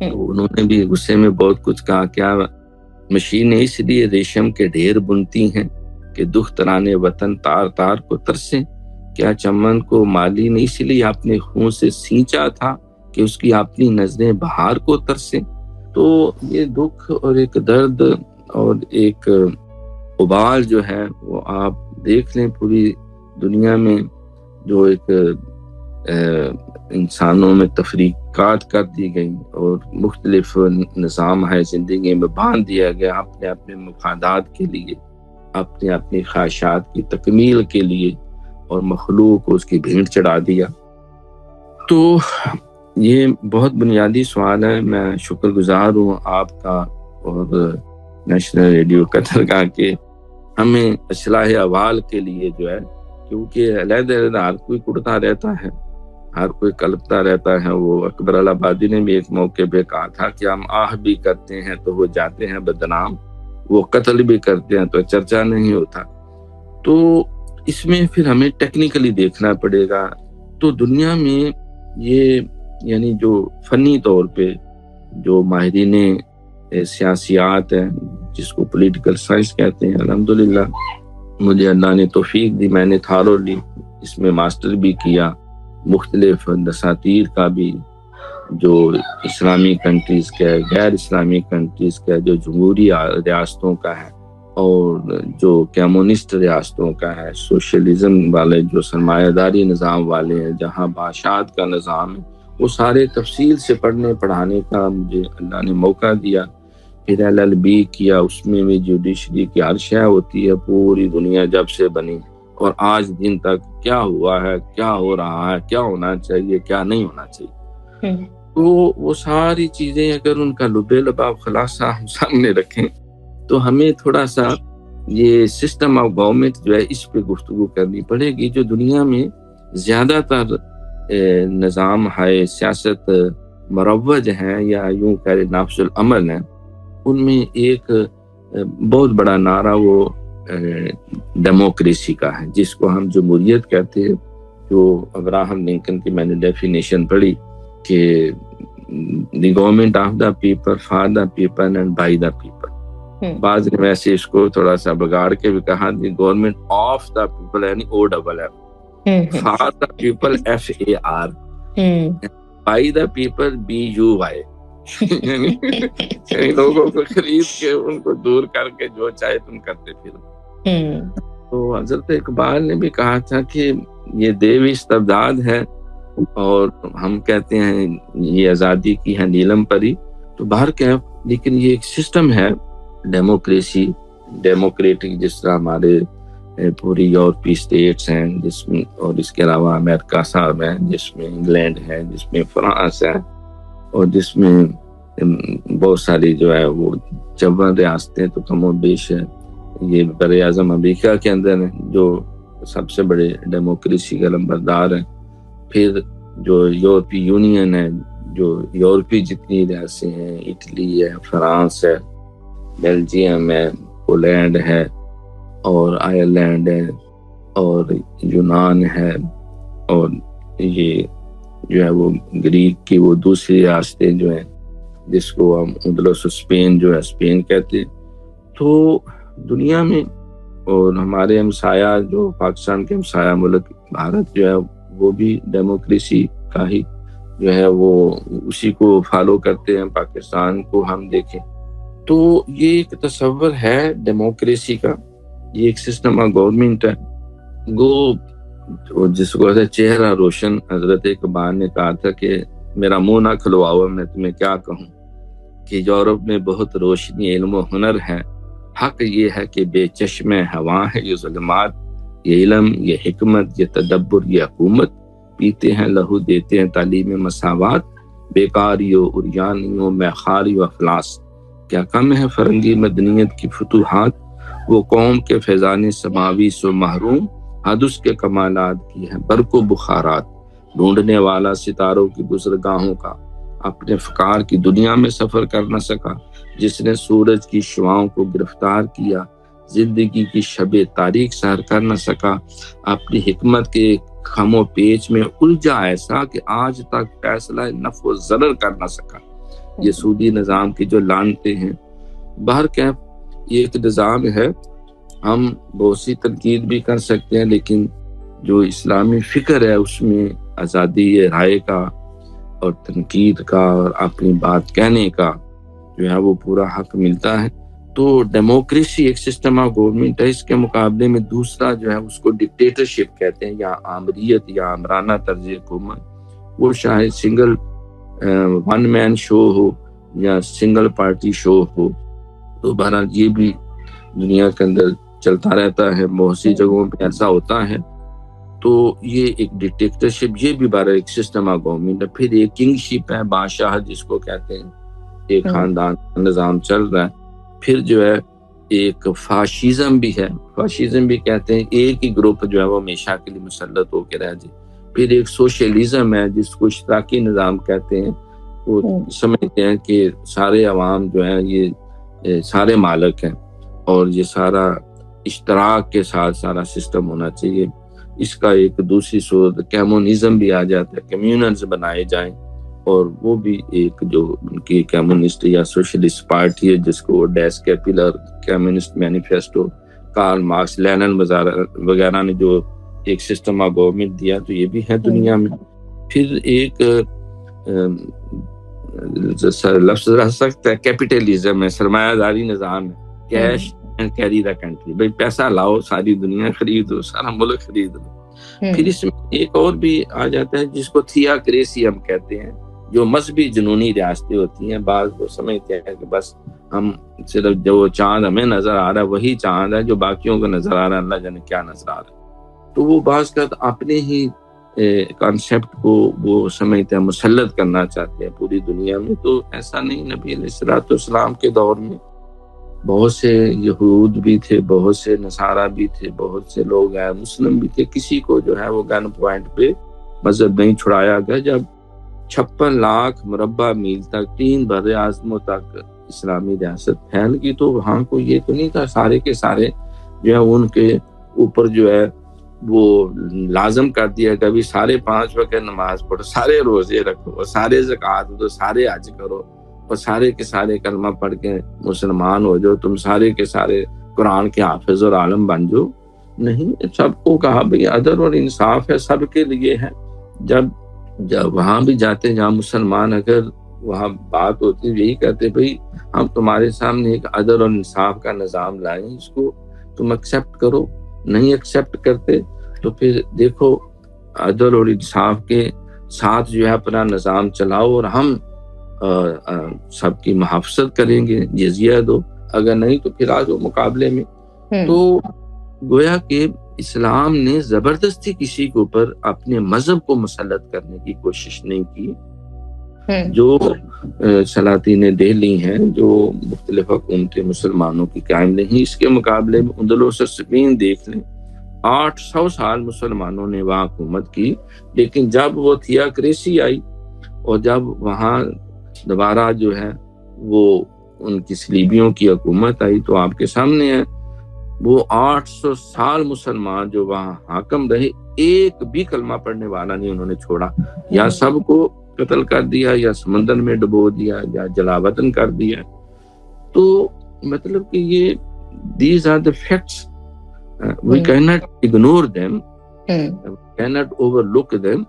تو انہوں نے بھی غصے میں بہت کچھ کہا، کیا مشینیں اس لیے ریشم کے ڈھیر بنتی ہیں کہ دکھ ترانے وطن تار تار کو ترسیں، کیا چمن کو مالی نے اس لیے اپنے خون سے سینچا تھا کہ اس کی اپنی نظریں بہار کو ترسیں۔ تو یہ دکھ اور ایک درد اور ایک ابال جو ہے وہ آپ دیکھ لیں پوری دنیا میں، جو ایک انسانوں میں تفریقات کر دی گئی اور مختلف نظام ہے زندگی میں باندھ دیا گیا اپنے اپنے مفادات کے لیے، اپنے اپنی خواہشات کی تکمیل کے لیے، اور مخلوق کو اس کی بھیڑ چڑھا دیا۔ تو یہ بہت بنیادی سوال ہے۔ میں شکر گزار ہوں آپ کا اور نیشنل ریڈیو قطر کا کہ ہمیں اصلاح احوال کے لیے جو ہے، کیونکہ علیحدہ علیحدہ ہر کوئی کڑتا رہتا ہے، ہر کوئی کلپتا رہتا ہے۔ وہ اکبر آبادی نے بھی ایک موقع پہ کہا تھا کہ ہم آہ بھی کرتے ہیں تو وہ جاتے ہیں بدنام، وہ قتل بھی کرتے ہیں تو چرچا نہیں ہوتا۔ تو اس میں پھر ہمیں ٹیکنیکلی دیکھنا پڑے گا۔ تو دنیا میں یہ یعنی جو فنی طور پہ جو ماہرین سیاسیات ہیں، جس کو پولیٹیکل سائنس کہتے ہیں، الحمدللہ مجھے اللہ نے توفیق دی، میں نے تھارولی اس میں ماسٹر بھی کیا، مختلف دساتیر کا بھی، جو اسلامی کنٹریز کا ہے، غیر اسلامی کنٹریز کا ہے، جو جمہوری ریاستوں کا ہے اور جو کمیونسٹ ریاستوں کا ہے، سوشلزم والے جو سرمایہ داری نظام والے ہیں، جہاں بادشاہت کا نظام ہے، وہ سارے تفصیل سے پڑھنے پڑھانے کا مجھے اللہ نے موقع دیا۔ پھر LLB کیا، اس میں بھی جوڈیشری کی ہر شے ہوتی ہے پوری دنیا جب سے بنی اور آج دن تک کیا ہوا ہے، کیا ہو رہا ہے، کیا ہونا چاہیے، کیا نہیں ہونا چاہیے۔ تو وہ ساری چیزیں اگر ان کا لب لباب خلاصہ ہم سامنے رکھیں تو ہمیں تھوڑا سا یہ سسٹم آف گورنمنٹ جو ہے اس پہ گفتگو کرنی پڑے گی۔ جو دنیا میں زیادہ تر نظام ہے، سیاست مروج ہیں یا یوں کہہ نافذ العمل ہیں، ان میں ایک بہت بڑا نعرہ وہ ڈیموکریسی کا ہے، جس کو ہم جمہوریت کہتے ہیں۔ جو ابراہم لنکن کی میں نے ڈیفینیشن پڑھی کہ the government of the people, for the people and by the people. بعض نے ویسے اس کو تھوڑا سا بگاڑ کے بھی کہا the government of the people یعنی OFF، for the people FAR، by the people BUY، یعنی لوگوں کو خرید کے ان کو دور کر کے جو چاہے تم کرتے پھرو۔ تو حضرت اقبال نے بھی کہا تھا کہ یہ دیوی استبداد ہے، اور ہم کہتے ہیں یہ آزادی کی ہے نیلم پری۔ تو باہر کیا، لیکن یہ ایک سسٹم ہے ڈیموکریسی، ڈیموکریٹک، جس طرح ہمارے پوری یورپی اسٹیٹس ہیں، جس میں، اور اس کے علاوہ امریکہ صاحب ہیں، جس میں انگلینڈ ہے، جس میں فرانس ہے، اور جس میں بہت ساری جو ہے وہ 54 ریاستیں تو کم و بیش ہے۔ یہ بر اعظم امریکہ کے اندر ہیں جو سب سے بڑے ڈیموکریسی کا لمبردار ہیں۔ پھر جو یورپی یونین ہے، جو یورپی جتنی ریاستیں ہیں، اٹلی ہے، فرانس ہے، بیلجیم ہے، پولینڈ ہے، اور آئرلینڈ ہے، اور یونان ہے، اور یہ جو ہے وہ گریک کی وہ دوسری ریاستیں جو ہیں، جس کو ہم اندلس اسپین جو ہے اسپین کہتے ہیں۔ تو دنیا میں، اور ہمارے ہمسایہ جو پاکستان کے ہمسایہ ملک بھارت جو ہے وہ بھی ڈیموکریسی کا ہی جو ہے وہ اسی کو فالو کرتے ہیں۔ پاکستان کو ہم دیکھیں تو یہ ایک تصور ہے ڈیموکریسی کا، یہ ایک سسٹم آف گورنمنٹ ہے، جس کو چہرہ روشن حضرت اقبال نے کہا تھا کہ میرا منہ نہ کھلواؤ، میں تمہیں کیا کہوں، کہ یورپ میں بہت روشنی علم و ہنر ہے، حق یہ ہے کہ بے چشم ہوا ہے یہ ظلمات، یہ علم، یہ حکمت، یہ تدبر، یہ حکومت، پیتے ہیں لہو دیتے ہیں تعلیم مساوات، بیکاریوں اریانیوں میں خاری و افلاس، کیا کم ہے فرنگی مدنیت کی فتوحات، وہ قوم کے فیضان سماوی سو محروم، حد اس کے کمالات کی ہے برق و بخارات، ڈھونڈنے والا ستاروں کی گزرگاہوں کا، اپنے فقار کی دنیا میں سفر کر نہ سکا، جس نے سورج کی شعاؤں کو گرفتار کیا، زندگی کی شب تاریک سحر کر نہ سکا، اپنی حکمت کے خم و پیچ میں الجھا ایسا کہ آج تک فیصلہ نفع و ضرر کر نہ سکا۔ یہ سودی نظام کی جو لعنتیں ہیں. بہرکیف یہ ایک نظام ہے، ہم بہت سی تنقید بھی کر سکتے ہیں، لیکن جو اسلامی فکر ہے اس میں آزادی رائے کا اور تنقید کا اور اپنی بات کہنے کا جو ہے وہ پورا حق ملتا ہے. تو ڈیموکریسی ایک سسٹم آف گورنمنٹ ہے، اس کے مقابلے میں دوسرا جو ہے اس کو ڈکٹیٹرشپ کہتے ہیں، یا آمریت یا آمرانہ طرز حکومت. وہ شاید سنگل ون مین شو ہو یا سنگل پارٹی شو ہو، تو بہرحال یہ بھی دنیا کے اندر چلتا رہتا ہے، بہت سی جگہوں پہ ایسا ہوتا ہے. تو یہ ایک ڈکٹیٹرشپ، یہ بھی بارہ ایک سسٹم آف گورنمنٹ ہے. پھر ایک کنگ شپ ہے، بادشاہ جس کو کہتے ہیں، ایک خاندان کا نظام چل رہا ہے. پھر جو ہے ایک فاشیزم بھی ہے، فاشیزم بھی کہتے ہیں ایک ہی گروپ جو ہے وہ ہمیشہ کے لیے مسلط ہو کے رہ جائے. پھر ایک سوشلزم ہے جس کو اشتراکی نظام کہتے ہیں، وہ سمجھتے ہیں کہ سارے عوام جو ہیں یہ سارے مالک ہیں اور یہ سارا اشتراک کے ساتھ سارا سسٹم ہونا چاہیے. اس کا ایک دوسری صورت کمیونزم بھی آ جاتا ہے، کمیونلز بنائے جائیں، اور وہ بھی ایک جو ان کی کمیونسٹ یا سوشلسٹ پارٹی ہے جس کو ڈیس کیپولر communist manifesto Karl Marx Lenin وغیرہ نے جو ایک سسٹم آف گورنمنٹ دیا، تو یہ بھی ہے دنیا میں. پھر ایک لفظ رہ سکتا ہے کیپیٹلزم ہے، سرمایہ داری نظام ہے، cash and carry the country, بھائی پیسہ لاؤ ساری دنیا خریدو، سارا ملک خرید لو. پھر اس میں ایک اور بھی آ جاتا ہے جس کو تھیاکریسی ہم کہتے ہیں، جو مذہبی جنونی ریاستیں ہوتی ہیں. بعض وہ سمجھتے ہیں کہ بس ہم صرف جو چاند ہمیں نظر آ رہا ہے وہی چاند ہے، جو باقیوں کو نظر آ رہا ہے اللہ جانے کیا نظر آ رہا ہے. تو وہ بعض کا اپنے ہی کانسیپٹ کو وہ سمجھتے ہیں مسلط کرنا چاہتے ہیں پوری دنیا میں. تو ایسا نہیں، نبی علیہ الصلوۃ والسلام کے دور میں بہت سے یہود بھی تھے، بہت سے نصارہ بھی تھے، بہت سے لوگ غیر مسلم بھی تھے. کسی کو جو ہے وہ گن پوائنٹ پہ مذہب نہیں چھڑایا گیا. جب 56 لاکھ مربع میل تک 3 بر اعظموں تک اسلامی ریاست پھیل گئی، تو وہاں کو یہ تو نہیں تھا سارے کے سارے جو ہے ان کے اوپر جو ہے وہ لازم کر دیا کہ ابھی سارے 5 وقت نماز پڑھو، سارے روزے رکھو، سارے زکوٰۃ دو، سارے حج کرو، اور سارے کے سارے کلمہ پڑھ کے مسلمان ہو جاؤ، تم سارے کے سارے قرآن کے حافظ اور عالم بن جاؤ. نہیں، سب کو کہا بھئی عدل اور انصاف ہے، سب کے لیے ہے. جب وہاں بھی جاتے جہاں مسلمان، اگر وہاں بات ہوتی یہی کہتے بھئی ہم تمہارے سامنے ایک عدل اور انصاف کا نظام لائیں، اس کو تم ایکسیپٹ کرو. نہیں ایکسیپٹ کرتے تو پھر دیکھو عدل اور انصاف کے ساتھ جو ہے اپنا نظام چلاؤ، اور ہم سب کی محافظت کریں گے، جزیہ دو، اگر نہیں تو پھر آ جاؤ مقابلے میں. تو گویا کہ اسلام نے زبردستی کسی کے اوپر اپنے مذہب کو مسلط کرنے کی کوشش نہیں کی. جو سلاطین دہلی ہیں، جو مختلف حکومتیں مسلمانوں کی قائم نہیں، اس کے مقابلے میں اندلس اور اسپین دیکھ لیں، 800 سال مسلمانوں نے وہاں حکومت کی. لیکن جب وہ تھیاکریسی آئی اور جب وہاں دوبارہ جو ہے وہ ان کی صلیبیوں کی حکومت آئی، تو آپ کے سامنے ہے وہ 800 سال مسلمان جو وہاں حاکم رہے، ایک بھی کلمہ پڑھنے والا نہیں انہوں نے چھوڑا. یا سب کو قتل کر دیا، یا سمندر میں ڈبو دیا، یا جلا وطن کر دیا. تو مطلب کہ یہ these are the facts. We cannot ignore them, cannot overlook them.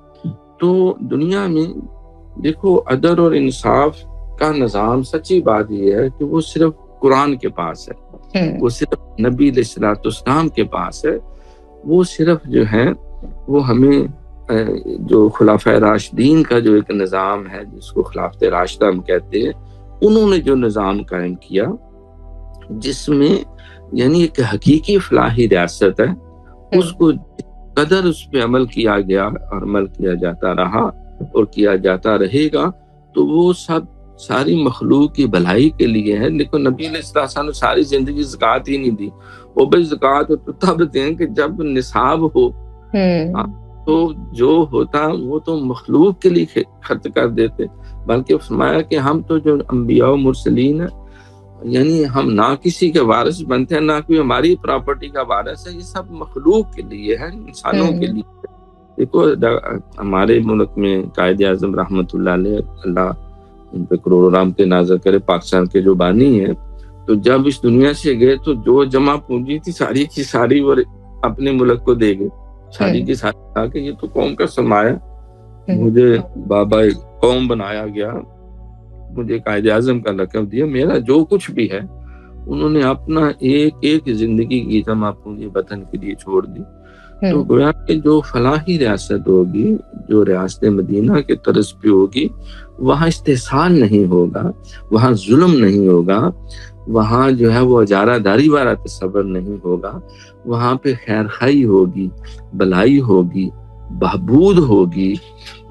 تو دنیا میں دیکھو عدل اور انصاف کا نظام، سچی بات یہ ہے کہ وہ صرف قرآن کے پاس ہے، وہ صرف نبی علیہ الصلوۃ والسلام کے پاس ہے. وہ صرف جو ہے وہ ہمیں جو خلفائے راشدین کا جو ایک نظام ہے جس کو خلافت راشدہ ہم کہتے ہیں، انہوں نے جو نظام قائم کیا جس میں یعنی ایک حقیقی فلاحی ریاست ہے، اس کو قدر اس پہ عمل کیا گیا اور عمل کیا جاتا رہا اور کیا جاتا رہے گا، تو وہ سب ساری مخلوق کی بھلائی کے لیے ہے. لیکن نبی علیہ السلام نے ساری زندگی زکوٰۃ ہی نہیں دی. وہ بھی زکوٰۃ تو تب دیں کہ جب نصاب ہو، تو جو ہوتا وہ تو مخلوق کے لیے خرچ کر دیتے. بلکہ فرمایا کہ ہم تو جو انبیاء و مرسلین ہیں، یعنی ہم نہ کسی کے وارث بنتے ہیں، نہ کوئی ہماری پراپرٹی کا وارث ہے، یہ سب مخلوق کے لیے ہے، انسانوں کے لیے. دیکھو ہمارے ملک میں قائد اعظم رحمۃ اللہ علیہ، اللہ ان پہ کروڑوں رحمتیں نازل کرے، پاکستان کے جو بانی ہیں، تو جب اس دنیا سے گئے تو جو جمع پونجی تھی ساری کی ساری وہ اپنے ملک کو دے گئے، ساری کی ساری کہا کہ یہ تو قوم کا سرمایہ، مجھے بابا قوم بنایا گیا، مجھے قائد اعظم کا لقب دیا، میرا جو کچھ بھی ہے انہوں نے اپنا ایک ایک زندگی کی جمع پونجی وطن کے لیے چھوڑ دی۔ تو گویا کہ جو فلاحی ریاست ہوگی، جو ریاست مدینہ کے طرز پہ ہوگی، وہاں استحصال نہیں ہوگا، وہاں ظلم نہیں ہوگا، وہاں جو ہے وہ اجارہ داری والا تصور نہیں ہوگا، وہاں پہ خیر خائی ہوگی، بھلائی ہوگی، بہبود ہوگی،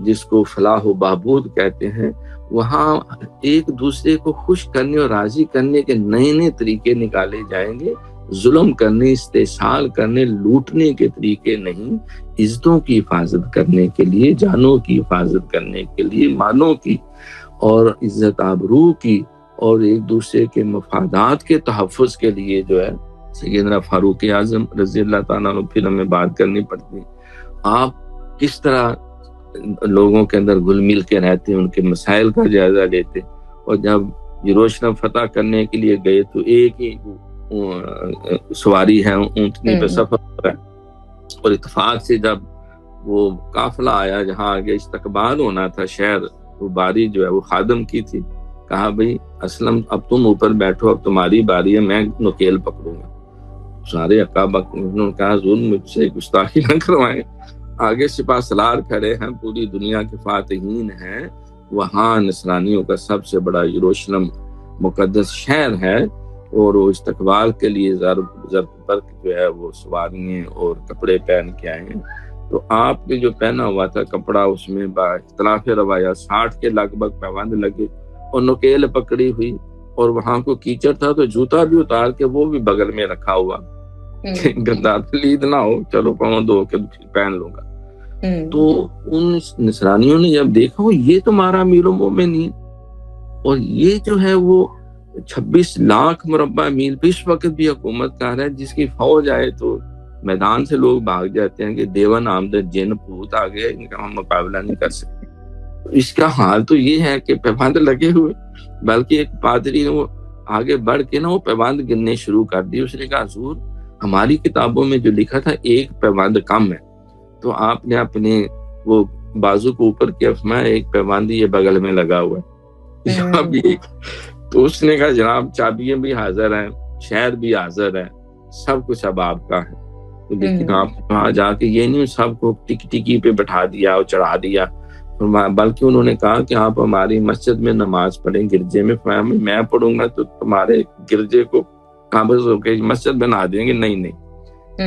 جس کو فلاح و بہبود کہتے ہیں۔ وہاں ایک دوسرے کو خوش کرنے اور راضی کرنے کے نئے نئے طریقے نکالے جائیں گے، ظلم کرنے، استحصال کرنے، لوٹنے کے طریقے نہیں، عزتوں کی حفاظت کرنے کے لیے، جانوں کی حفاظت کرنے کے لیے، مالوں کی اور عزت آبرو کی اور ایک دوسرے کے مفادات کے تحفظ کے لیے جو ہے سیدنا فاروق اعظم رضی اللہ تعالیٰ عنہ پھر ہمیں بات کرنی پڑتی ہے۔ آپ کس طرح لوگوں کے اندر گھل مل کے رہتے ہیں، ان کے مسائل کا جائزہ لیتے، اور جب یروشلم فتح کرنے کے لیے گئے تو ایک ہی سواری ہے، اونٹنی پہ سفر ہو رہا ہے، اور اتفاق سے جب وہ قافلہ آیا جہاں آگے استقبال ہونا تھا شہر، وہ باری جو ہے وہ خادم کی تھی، کہا بھئی اسلم اب تم اوپر بیٹھو، اب تمہاری باری ہے، میں نکیل پکڑوں گا۔ سارے عقاب انہوں نے کہا حضور مجھ سے گستاخی نہ کروائیں، آگے سپاہ سالار کھڑے ہیں، پوری دنیا کے فاتحین ہیں، وہاں نصرانیوں کا سب سے بڑا یروشلم مقدس شہر ہے، اور وہ استقبال کے لیے زر جو ہے وہ سواریاں اور کپڑے پہن کے آئے ہیں۔ تو آپ نے جو پہنا ہوا تھا کپڑا، اس میں با اختلاف روایات 60 کے لگ بھگ پیوند لگے اور نکیل پکڑی ہوئی، اور وہاں کو کیچڑ تھا تو جوتا بھی اتار کے وہ بھی بغل میں رکھا ہوا کہ گندا پلید نہ ہو، چلو پاؤں دھو کے پھر پہن لوں گا۔ تو ان نصرانیوں نے جب دیکھا یہ تمہارا امیر المومنین نہیں، اور یہ جو ہے وہ 26 لاکھ مربع میل پہ اس وقت بھی حکومت کر رہا ہے، جس کی فوج آئے تو میدان سے لوگ بھاگ جاتے ہیں کہ دیون آمدن جن پوت آ گئے، ان کا ہم مقابلہ نہیں کر سکتے۔ اس کا حال تو یہ ہے کہ پیوند لگے ہوئے، بلکہ ایک پادری نے وہ آگے بڑھ کے وہ پیوند گننے شروع کر دی۔ اس نے کہا حضور ہماری کتابوں میں جو لکھا تھا ایک پیوند کم ہے، تو آپ نے اپنے وہ بازو کو اوپر کیا، فرمایا ایک پیوند یہ بغل میں لگا ہوا ہے۔ تو اس نے کہا جناب چابیاں بھی حاضر ہیں، شہر بھی حاضر ہے، سب کچھ اب آپ کا ہے، لیکن آپ وہاں جا کے یہ نہیں سب کو ٹکی پہ بٹھا دیا اور چڑھا دیا، بلکہ انہوں نے کہا کہ آپ ہماری مسجد میں نماز پڑھیں، گرجے میں میں پڑھوں گا تو تمہارے گرجے کو قابض ہو کے مسجد بنا دیں گے، نہیں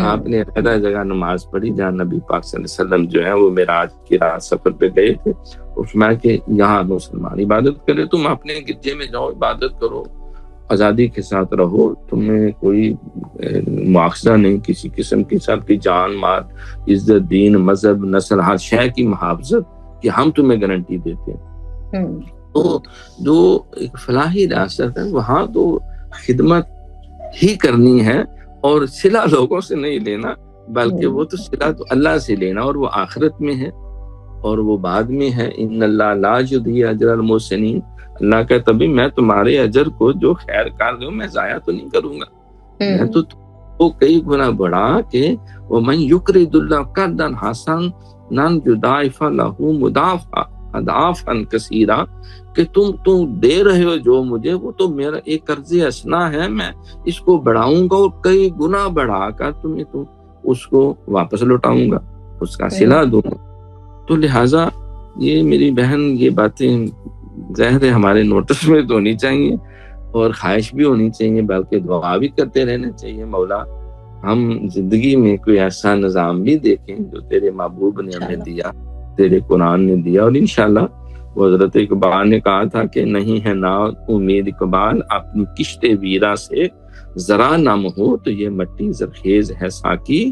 آپ نے علیحدہ جگہ نماز پڑھی جہاں نبی پاک صلی اللہ علیہ وسلم جو ہے وہ معراج کی رات سفر پہ گئے تھے، اس میں کہ یہاں مسلمان عبادت کرے، تم اپنے گرجے میں جاؤ عبادت کرو، آزادی کے ساتھ رہو، تمہیں کوئی مواخذہ نہیں کسی قسم کی، سب کی جان مال عزت دین مذہب نسل ہر شے کی محافظت کہ ہم تمہیں گارنٹی دیتے ہیں۔ تو جو ایک فلاحی ریاست ہے وہاں تو خدمت ہی کرنی ہے، اور صلہ لوگوں سے نہیں لینا، بلکہ وہ تو صلہ تو اللہ سے لینا، اور وہ آخرت میں ہے اور وہ بعد میں ہے۔ ان اللہ لا یضیع اجر المحسنین، اللہ کا تبھی میں تمہارے اجر کو جو خیر کار دوں میں ضائع تو نہیں کروں گا، میں تو کئی گنا بڑھا کے ومن یقرض اللہ قرضا حسنا یضاعف له اضعافا کثیرا، کہ تم دے رہے ہو جو مجھے، وہ تو میرا ایک قرض حسنہ ہے، میں اس کو بڑھاؤں گا اور کئی گنا بڑھا کر تمہیں تو اس کو واپس لوٹاؤں گا، اس کا صلہ دوں گا۔ تو لہٰذا یہ میری بہن یہ باتیں ظاہر ہے ہمارے نوٹس میں تو ہونی چاہیے، اور خواہش بھی ہونی چاہیے، بلکہ دعا بھی کرتے رہنا چاہیے، مولا ہم زندگی میں کوئی ایسا نظام بھی دیکھیں جو تیرے محبوب نے ہمیں دیا، تیرے قرآن نے دیا، اور انشاءاللہ وہ حضرت اقبال نے کہا تھا کہ نہیں ہے نا امید اقبال اپنی کشت ویرا سے، ذرا نم ہو تو یہ مٹی زرخیز ہے ساکی،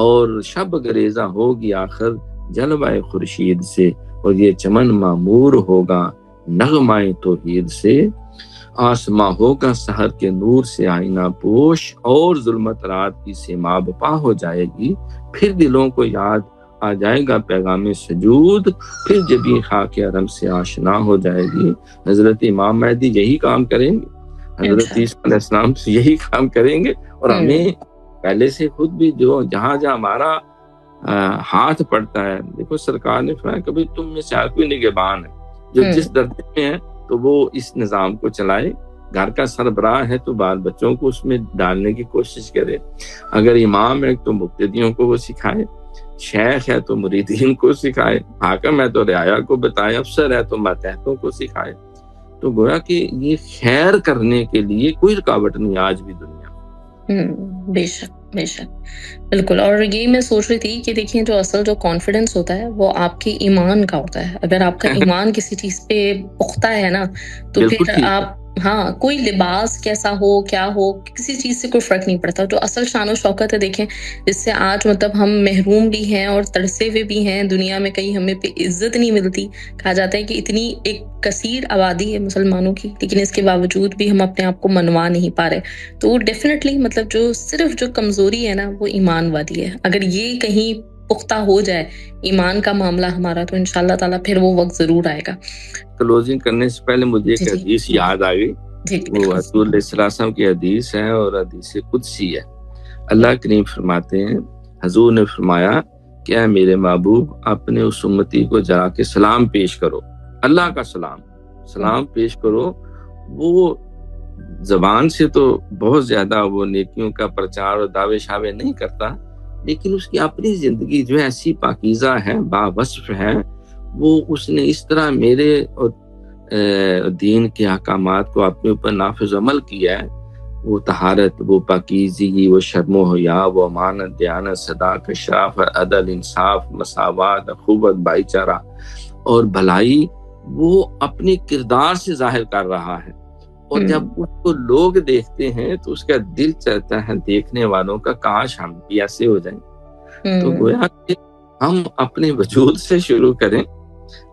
اور شب گریزہ ہوگی آخر جلوہ خورشید سے، اور یہ چمن معمور ہوگا نغمہ توحید سے، آسماں ہوگا سحر کے نور سے آئینہ پوش، اور ظلمت رات کی سیماب پا ہو جائے گی، پھر دلوں کو یاد آ جائے گا پیغام سجود، پھر جب یہ خاک حرم سے آشنا ہو جائے گی، حضرت امام مہدی یہی کام کریں گے، حضرت عیسیٰ علیہ السلام سے یہی کام کریں گے، اور ہمیں پہلے سے خود بھی جو جہاں جہاں ہمارا ہاتھ پڑتا ہے، دیکھو سرکار نے فرمایا کبھی تم میں سے ہر کوئی نگہبان ہے جو جس درجے میں ہے تو وہ اس نظام کو چلائے، گھر کا سربراہ ہے تو بال بچوں کو اس میں ڈالنے کی کوشش کرے، اگر امام ہے تو مقتدیوں کو وہ سکھائے، شیخ ہے تو مریدین کو سکھائے، حاکم ہے تو رعایا کو بتائے، افسر ہے تو ماتحتوں کو سکھائے۔ تو گویا کہ یہ خیر کرنے کے لیے کوئی رکاوٹ نہیں آج بھی دنیا۔ بے شک بے شک، بالکل۔ اور یہ میں سوچ رہی تھی کہ دیکھیں جو اصل جو کانفیڈنس ہوتا ہے وہ آپ کے ایمان کا ہوتا ہے، اگر آپ کا ایمان کسی چیز پہ پختہ ہے نا تو پھر آپ کوئی لباس کیسا ہو کیا ہو کسی چیز سے کوئی فرق نہیں پڑتا۔ جو اصل شان و شوکت ہے دیکھیں جس سے آج مطلب ہم محروم بھی ہیں اور ترسے ہوئے بھی ہیں، دنیا میں کہیں ہمیں پہ عزت نہیں ملتی، کہا جاتا ہے کہ اتنی ایک کثیر آبادی ہے مسلمانوں کی لیکن اس کے باوجود بھی ہم اپنے آپ کو منوا نہیں پا رہے۔ تو ڈیفینیٹلی مطلب جو صرف جو کمزوری ہے نا وہ ایمان والی ہے، اگر یہ کہیں پختہ ہو جائے ایمان کا معاملہ ہمارا تو انشاءاللہ تعالیٰ پھر وہ وقت ضرور آئے گا۔ کلوزنگ کرنے سے پہلے مجھے ایک حدیث یاد آ گئی، وہ حضور علیہ السلام کی حدیث ہے اور حدیث قدسی ہے۔ اللہ کریم فرماتے ہیں، حضور نے فرمایا کہ اے میرے محبوب اپنے اس امتی کو جا کے سلام پیش کرو، اللہ کا سلام پیش کرو۔ وہ زبان سے تو بہت زیادہ وہ نیکیوں کا پرچار اور دعوے شعوے نہیں کرتا، لیکن اس کی اپنی زندگی جو ہے ایسی پاکیزہ ہے، باوصف ہے، وہ اس نے اس طرح میرے اور دین کے احکامات کو اپنے اوپر نافذ عمل کیا ہے، وہ طہارت، وہ پاکیزگی، وہ شرم و حیا، وہ امانت، دیانت، صداقت، شرافت، عدل، انصاف، مساوات، اخوت، بھائی چارہ اور بھلائی وہ اپنے کردار سے ظاہر کر رہا ہے، اور جب اس کو لوگ دیکھتے ہیں تو اس کا دل چاہتا ہے دیکھنے والوں کا کاش ہم بھی ایسے ہو جائیں۔ تو گویا کہ ہم اپنے وجود سے شروع کریں،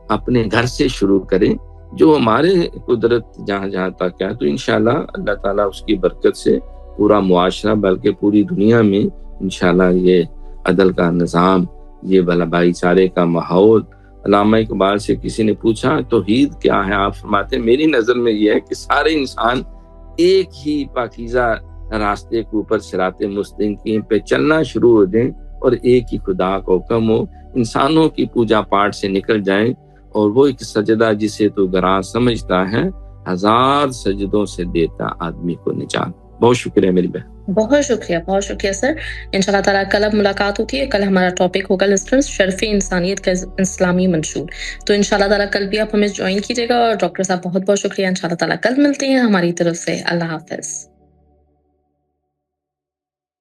اپنے گھر سے شروع کریں، جو ہمارے قدرت جہاں جہاں تک ہے، تو انشاءاللہ اللہ تعالیٰ اس کی برکت سے پورا معاشرہ بلکہ پوری دنیا میں انشاءاللہ یہ عدل کا نظام، یہ بھائی چارے کا ماحول۔ علامہ اقبال سے کسی نے پوچھا توحید کیا ہے، آپ فرماتے ہیں میری نظر میں یہ ہے کہ سارے انسان ایک ہی پاکیزہ راستے کے اوپر صراط مستقیم پہ چلنا شروع ہو جائیں اور ایک ہی خدا کا حکم ہو، انسانوں کی پوجا پاٹ سے نکل جائیں، اور وہ ایک سجدہ جسے تو گراں سمجھتا ہے 1000 سجدوں سے دیتا آدمی کو نجات۔ بہت شکریہ میری بہن۔ بہت شکریہ سر۔ انشاءاللہ تعالیٰ کل اب ملاقات ہوتی ہے، کل ہمارا ٹاپک ہوگا لسٹرز شرف انسانیت کا اسلامی منشور، تو انشاءاللہ تعالیٰ کل بھی آپ ہمیں جوائن کیجیے گا، اور ڈاکٹر صاحب بہت بہت شکریہ، انشاءاللہ تعالیٰ کل ملتے ہیں ہماری طرف سے، اللہ حافظ۔